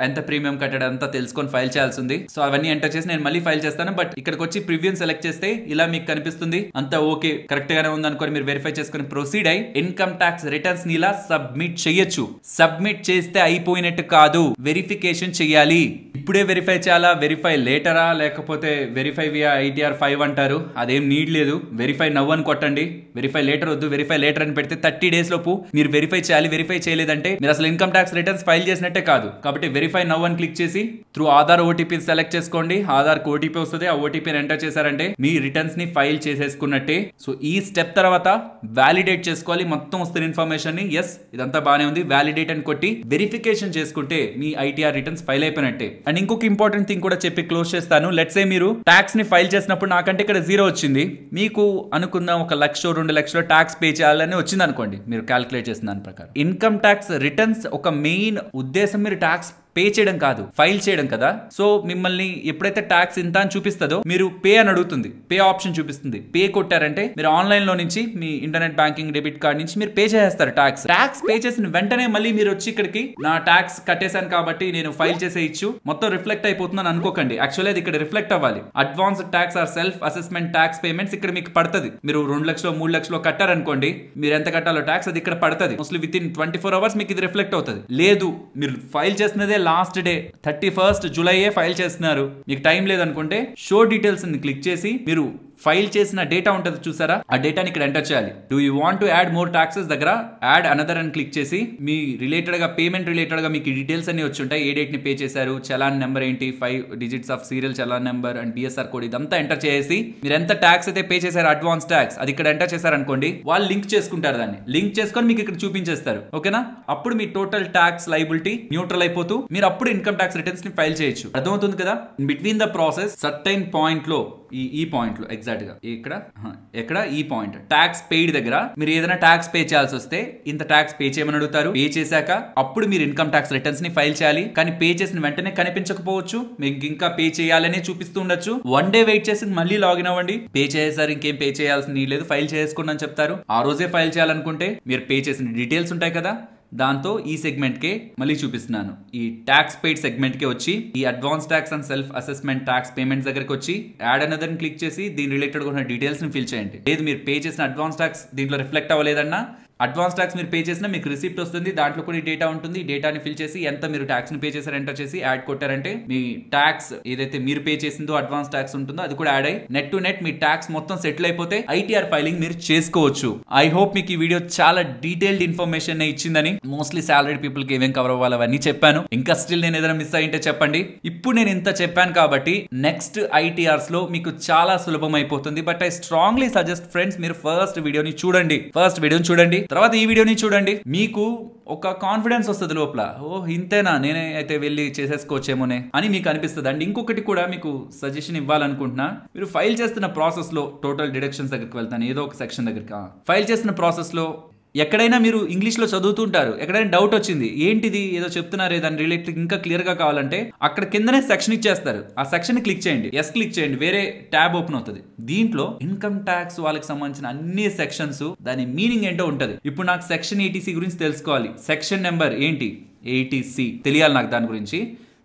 ఎంత ప్రీమియం కట్టాడు అంతా తెలుసుకొని ఫైల్ చేయాల్సి ఉంది. సో అవన్నీ ఎంటర్ చేసి నేను మళ్ళీ ఫైల్ చేస్తాను. బట్ ఇక్కడికి వచ్చి ప్రివ్యూ సెలెక్ట్ చేస్తే ఇలా మీకు కనిపిస్తుంది. అంతా ఓకే కరెక్ట్ గానే ఉంది అనుకోని మీరు వెరిఫై చేసుకుని ప్రొసీడ్ అయ్యి ఇన్కమ్ ట్యాక్స్ రిటర్న్స్ ని ఇలా సబ్మిట్ చేయొచ్చు. సబ్మిట్ చేస్తే అయిపోయినట్టు కాదు, వెరిఫికేషన్ చేయాలి. ఇప్పుడే వెరిఫై చేయాలా, వెరిఫై లేటరా, లేకపోతే వెరిఫై వియా ITR 5 అంటారు, అదేం నీడ్ లేదు. వెరిఫై నవ్ అని కొట్టండి, వెరిఫై లేటర్ వద్దు. వెరిఫై లేటర్ అని పెడితే 30 days లోపు మీరు వెరిఫై చేయాలి. వెరిఫై చేయలేదంటే మీరు అసలు ఇన్కమ్ ట్యాక్స్ రిటర్న్స్ ఫైల్ చేసినట్టే కాదు. కాబట్టి వెరిఫై నవ్ అని క్లిక్ చేసి త్రూ ఆధార్ OTP సెలెక్ట్ చేసుకోండి. ఆధార్ OTP వస్తుంది, ఆ OTPని ఎంటర్ చేశారంటే మీ రిటర్న్స్ ని ఫైల్ చేసేసుకున్నట్టే. సో ఈ స్టెప్ తర్వాత వ్యాలిడేట్ చేసుకోవాలి మొత్తం వస్తున్న ఇన్ఫర్మేషన్ ని. ఎస్ ఇదంతా బానే ఉంది, వ్యాలిడేట్ అని కొట్టి వెరిఫికేషన్ చేసుకుంటే మీ ITR రిటర్న్స్ ఫైల్ అయిపోయినట్టే. అండ్ ఇంకొక ఇంపార్టెంట్ థింగ్ కూడా చెప్పి క్లోజ్ చేస్తాను. లెట్స్ సే మీరు ట్యాక్స్ ని ఫైల్ చేసినప్పుడు నాకంటే ఇక్కడ 0 వచ్చింది, మీకు అనుకున్న 1,00,000 2,00,000 ట్యాక్స్ పే చేయాలని వచ్చింది అనుకోండి, మీరు క్యాల్కులేట్ చేసిన దాని ప్రకారం. ఇన్కమ్ ట్యాక్స్ రిటర్న్స్ ఒక మెయిన్ ఉద్దేశం మీరు ట్యాక్స్ పే చేయడం కాదు, ఫైల్ చేయడం కదా. సో మిమ్మల్ని ఎప్పుడైతే ట్యాక్స్ ఇంత అని చూపిస్తుందో మీరు పే అని అడుగుతుంది, పే ఆప్షన్ చూపిస్తుంది. పే కొట్టారంటే మీరు ఆన్లైన్ లో నుంచి మీ ఇంటర్నెట్ బ్యాంకింగ్ డెబిట్ కార్డ్ నుంచి మీరు పే చేస్తారు. ట్యాక్స్ పే చేసిన వెంటనే మళ్ళీ మీరు వచ్చి ఇక్కడికి నా ట్యాక్స్ కట్టేశాను కాబట్టి నేను ఫైల్ చేసే ఇచ్చు మొత్తం రిఫ్లెక్ట్ అయిపోతుందని అనుకోకండి. యాక్చువల్లీ అది ఇక్కడ రిఫ్లెక్ట్ అవ్వాలి. Advance tax or self assessment tax payments ఇక్కడ మీకు పడుతుంది. మీరు 2,00,000 3,00,000 కట్టారనుకోండి, మీరు ఎంత కట్టాలో ట్యాక్స్ అది ఇక్కడ పడుతుంది. మోస్ట్లీ విత్ ఇన్ 24 hours మీకు ఇది రిఫ్లెక్ట్ అవుతుంది. లేదు మీరు ఫైల్ చేసినదే last day 31st July file చేస్తున్నారు, మీకు టైం లేదనుకుంటే షో డీటెయిల్స్ ని క్లిక్ చేసి మీరు ఫైల్ చేసిన డేటా ఉంటుంది చూసారా, ఆ డేటాని ఇక్కడ ఎంటర్ చేయాలి. Do you want to add more taxes దగ్గర యాడ్ అనదర్ అని క్లిక్ చేసి మీ రిలేటెడ్ గా పేమెంట్ రిలేటెడ్ గా మీకు డీటెయిల్స్ అన్ని వచ్చి ఉంటాయి. ఏ డేట్ ని పే చేశారు, చలాన్ నెంబర్ ఏంటి, 5 digits of serial challan number and BSR code ఇదంతా ఎంటర్ చేసి మీరు ఎంత ట్యాక్స్ అయితే పే చేశారు అడ్వాన్స్ ట్యాక్స్ అది ఇక్కడ ఎంటర్ చేశారనుకోండి, వాళ్ళు లింక్ చేసుకుంటారు. దాన్ని లింక్ చేసుకొని మీకు ఇక్కడ చూపించేస్తారు. ఓకేనా, అప్పుడు మీ టోటల్ ట్యాక్స్ లైబిలిటీ న్యూట్రల్ అయిపోతూ మీరు అప్పుడు ఇన్కమ్ ట్యాక్స్ రిటర్న్స్ ని ఫైల్ చేయొచ్చు. అర్థమవుతుంది కదా. Between the process certain point లో ఈ పాయింట్ లో ఎగ్జాక్ట్ గా ఎక్కడ ఈ పాయింట్ ట్యాక్స్ పెయిడ్ దగ్గర మీరు ఏదైనా ట్యాక్స్ పే చేయాల్సి వస్తే ఇంత ట్యాక్స్ పే చేయమని అడుగుతారు. పే చేశాక అప్పుడు మీరు ఇన్కమ్ ట్యాక్స్ రిటర్న్స్ ని ఫైల్ చేయాలి. కానీ పే చేసిన వెంటనే కనిపించకపోవచ్చు, మీకు ఇంకా పే చేయాలనే చూపిస్తూ ఉండొచ్చు. 1 day వెయిట్ చేసి మళ్ళీ లాగిన్ అవ్వండి. పే చేసేసారు, ఇంకేం పే చేయాల్సిన నీడ్ లేదు, ఫైల్ చేసుకోండి అని చెప్తారు. ఆ రోజే ఫైల్ చేయాలనుకుంటే మీరు పే చేసిన డీటెయిల్స్ ఉంటాయి కదా, దాంతో ఈ సెగ్మెంట్ కే మళ్ళీ చూపిస్తున్నాను. ఈ ట్యాక్స్ పెయిడ్ సెగ్మెంట్ కి వచ్చి ఈ advance tax and self assessment tax payments దగ్గరికి వచ్చి యాడ్ అనదర్ క్లిక్ చేసి దీని రిలేటెడ్ ఉన్న డీటెయిల్స్ ని ఫిల్ చేయండి. లేదు మీరు పే చేసిన అడ్వాన్స్ ట్యాక్స్ దీంట్లో రిఫ్లెక్ట్ అవ్వలేదన్నా అడ్వాన్స్ ట్యాక్స్ మీరు పే చేసినా మీకు రిసిప్ట్ వస్తుంది, దాంట్లో కూడా డేటా ఉంటుంది. డేటాని ఫిల్ చేసి ఎంత మీరు ట్యాక్స్ ని పే చేశారు ఎంటర్ చేసి యాడ్ కొట్టారంటే మీ ట్యాక్స్ ఏదైతే మీరు పే చేసిందో అడ్వాన్స్ ట్యాక్స్ ఉంటుందో అది కూడా యాడ్ అయ్యి net to net me tax మొత్తం సెటిల్ అయిపోతే ITR ఫైలింగ్ మీరు చేసుకోవచ్చు. ఐ హోప్ మీకు ఈ వీడియో చాలా డీటెయిల్డ్ ఇన్ఫర్మేషన్ ఇచ్చిందని. మోస్ట్లీ సాలరీడ్ పీపుల్ కి ఏమేం కవర్ అవ్వాలి అవన్నీ చెప్పాను. ఇంకా స్టిల్ నేను ఏదైనా మిస్ అయ్యింటే చెప్పండి. ఇప్పుడు నేను ఇంత చెప్పాను కాబట్టి నెక్స్ట్ ITRs లో మీకు చాలా సులభం అయిపోతుంది. But I strongly suggest friends మీరు ఫస్ట్ వీడియోని చూడండి, తర్వాత ఈ వీడియోని చూడండి. మీకు ఒక కాన్ఫిడెన్స్ వస్తుంది లోపల, ఓ ఇంతేనా నేనే అయితే వెళ్ళి చేసేసుకోవచ్చేమోనే అని మీకు అనిపిస్తుంది. అండ్ ఇంకొకటి కూడా మీకు సజెషన్ ఇవ్వాలనుకుంటున్నా, మీరు ఫైల్ చేస్తున్న ప్రాసెస్ లో టోటల్ డిడక్షన్స్ దగ్గరికి వెళ్తాను, ఏదో ఒక సెక్షన్ దగ్గరికి ఫైల్ చేస్తున్న ప్రాసెస్ లో ఎక్కడైనా మీరు ఇంగ్లీష్ లో చదువుతుంటారు, ఎక్కడైనా డౌట్ వచ్చింది, ఏంటిది ఏదో చెప్తున్నారు దాని రిలేటెడ్ ఇంకా క్లియర్ గా కావాలంటే అక్కడ కిందనే సెక్షన్ ఇచ్చేస్తారు. ఆ సెక్షన్ క్లిక్ చేయండి, ఎస్ క్లిక్ చేయండి, వేరే ట్యాబ్ ఓపెన్ అవుతుంది. దీంట్లో ఇన్కమ్ ట్యాక్స్ వాళ్ళకి సంబంధించిన అన్ని సెక్షన్స్, దాని మీనింగ్ ఏంటో ఉంటది. ఇప్పుడు నాకు సెక్షన్ 80C గురించి తెలుసుకోవాలి, సెక్షన్ నెంబర్ ఏంటి 80C తెలియాలి నాకు దాని గురించి.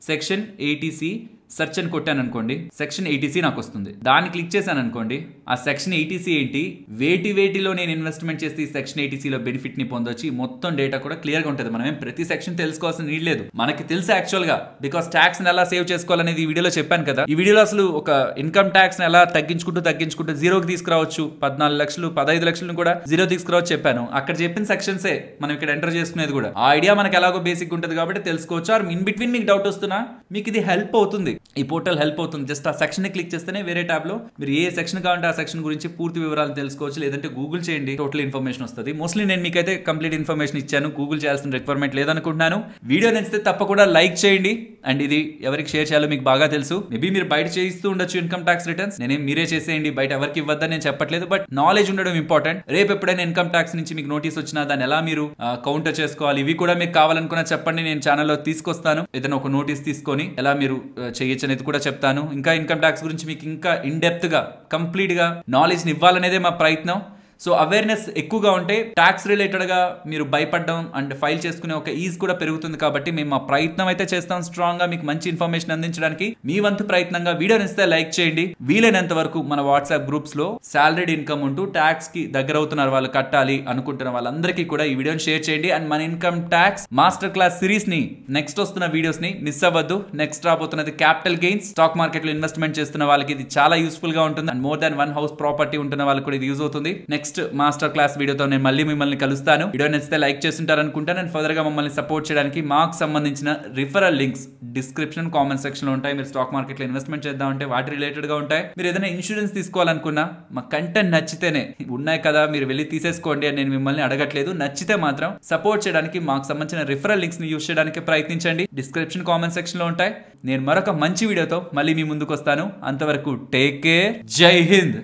సెక్షన్ 80C సెర్చ్ అని కొట్టాను అనుకోండి, సెక్షన్ 80C నాకు వస్తుంది. దాన్ని క్లిక్ చేశాను అనుకోండి, ఆ సెక్షన్ 80C ఏంటి, వేటిలో నేను ఇన్వెస్ట్మెంట్ చేస్తే ఈ సెక్షన్ 80C లో బెనిఫిట్ ని పొందొచ్చు, మొత్తం డేటా కూడా క్లియర్ గా ఉంటుంది. మనం ప్రతి సెక్షన్ తెలుసుకోవాల్సిన నీడ్ లేదు, మనకి తెలుసు యాక్చువల్ గా. బికాస్ ట్యాక్స్ ని ఎలా సేవ్ చేసుకోవాలనేది ఈ వీడియోలో చెప్పాను కదా. ఈ వీడియోలో అసలు ఒక ఇన్కమ్ ట్యాక్స్ ని ఎలా తగ్గించుకుంటూ జీరోకి తీసుకురావచ్చు, 14 లక్షలు 15 లక్షలను కూడా జీరో తీసుకురావచ్చు చెప్పాను. అక్కడ చెప్పిన సెక్షన్సే మనం ఇక్కడ ఎంటర్ చేసుకునేది కూడా. ఆ ఐడియా మనకి ఎలాగో బేసిక్ ఉంటుంది కాబట్టి తెలుసుకోవచ్చు. ఆర్ ఇన్ బిట్వీన్ మీకు డౌట్ వస్తున్నా మీకు ఇది హెల్ప్ అవుతుంది, ఈ పోర్టల్ హెల్ప్ అవుతుంది. జస్ట్ ఆ సెక్షన్ ని క్లిక్ చేస్తేనే వేరే ట్యాబ్ లో మీరు ఏ సెక్షన్ కావాలంటే ఆ సెక్షన్ గురించి పూర్తి వివరాలు తెలుసుకోవచ్చు. లేదంటే గూగుల్ చేయండి, టోటల్ ఇన్ఫర్మేషన్ వస్తుంది. మోస్ట్లీ నేను మీకైతే కంప్లీట్ ఇన్ఫర్మేషన్ ఇచ్చాను, గూగుల్ చేయాల్సిన రిక్వైర్మెంట్ లేదనుకుంటున్నాను. వీడియో నచ్చితే తప్పకుండా లైక్ చేయండి, అండ్ ఇది ఎవరికి షేర్ చేయాలో మీకు బాగా తెలుసు. మేబీ మీరు బయట చేయిస్తూ ఉండొచ్చు ఇన్కమ్ ట్యాక్స్ రిటర్న్స్, మీరే చేసేయండి, బయట ఎవరికి ఇవ్వద్దని నేను చెప్పట్లేదు. బట్ నాలెడ్జ్ ఉండడం ఇంపార్టెంట్. రేపు ఎప్పుడైనా ఇన్కమ్ ట్యాక్స్ నుంచి మీకు నోటీస్ వచ్చినా దాన్ని ఎలా మీరు కౌంటర్ చేసుకోవాలి, ఇవి కూడా మీకు కావాలనుకున్నా చెప్పండి, నేను ఛానల్లో తీసుకొస్తాను. ఏదైనా ఒక నోటీస్ తీసుకొని ఎలా మీరు చేయొచ్చు అనేది కూడా చెప్తాను. ఇంకా ఇన్కమ్ ట్యాక్స్ గురించి మీకు ఇంకా ఇన్ డెప్త్ గా కంప్లీట్ గా నాలెడ్జ్ ఇవ్వాలనేదే మా ప్రయత్నం. సో అవేర్నెస్ ఎక్కువగా ఉంటే ట్యాక్స్ రిలేటెడ్ గా మీరు భయపడడం అండ్ ఫైల్ చేసుకునే ఒక ఈజ్ కూడా పెరుగుతుంది. కాబట్టి మేము మా ప్రయత్నం అయితే చేస్తాం స్ట్రాంగ్ గా మీకు మంచి ఇన్ఫర్మేషన్ అందించడానికి. మీ వంతు ప్రయత్నంగా వీడియో నచ్చితే లైక్ చేయండి. వీలైనంత వరకు మన వాట్సాప్ గ్రూప్స్ లో సాలరీడ్ ఇన్కమ్ ఉంటూ ట్యాక్స్ కి దగ్గర అవుతున్నారు వాళ్ళు, కట్టాలి అనుకుంటున్న వాళ్ళందరికీ కూడా ఈ వీడియోని షేర్ చేయండి. అండ్ మన income tax master class series ని, నెక్స్ట్ వస్తున్న వీడియోస్ ని మిస్ అవ్వద్దు. నెక్స్ట్ రాబోతున్నది క్యాపిటల్ గెయిన్స్. స్టాక్ మార్కెట్ లో ఇన్వెస్ట్మెంట్ చేస్తున్న వాళ్ళకి ఇది చాలా యూస్ఫుల్ గా ఉంటుంది. And more than 1 house property ఉంటున్న వాళ్ళకి కూడా ఇది యూజ్ అవుతుంది. నెక్స్ట్ మాస్టర్ క్లాస్ వీడియోతో నేను మళ్ళీ మిమ్మల్ని కలుస్తాను. వీడియో నచ్చితే లైక్ చేస్తుంటారు అనుకుంటాను. అండ్ ఫర్దర్ గా మమ్మల్ని సపోర్ట్ చేయడానికి మాకు సంబంధించిన referral links description comment section లో ఉంటాయి. మీరు స్టాక్ మార్కెట్ లో ఇన్వెస్ట్మెంట్ చేద్దామంటే వాటి రిలేటెడ్ గా ఉంటాయి. మీరు ఏదైనా ఇన్సూరెన్స్ తీసుకోవాలనుకున్నా మా కంటెంట్ నచ్చితేనే, ఉన్నాయి కదా మీరు వెళ్ళి తీసేసుకోండి అని నేను మిమ్మల్ని అడగట్లేదు. నచ్చితే మాత్రం సపోర్ట్ చేయడానికి మాకు సంబంధించిన రిఫరల్ లింక్స్ ని యూజ్ చేయడానికి ప్రయత్నించండి. డిస్క్రిప్షన్ కామెంట్ సెక్షన్ లో ఉంటాయి. నేను మరొక మంచి వీడియోతో మళ్ళీ మీ ముందుకు వస్తాను. అంతవరకు టేక్ కేర్, జై హింద్.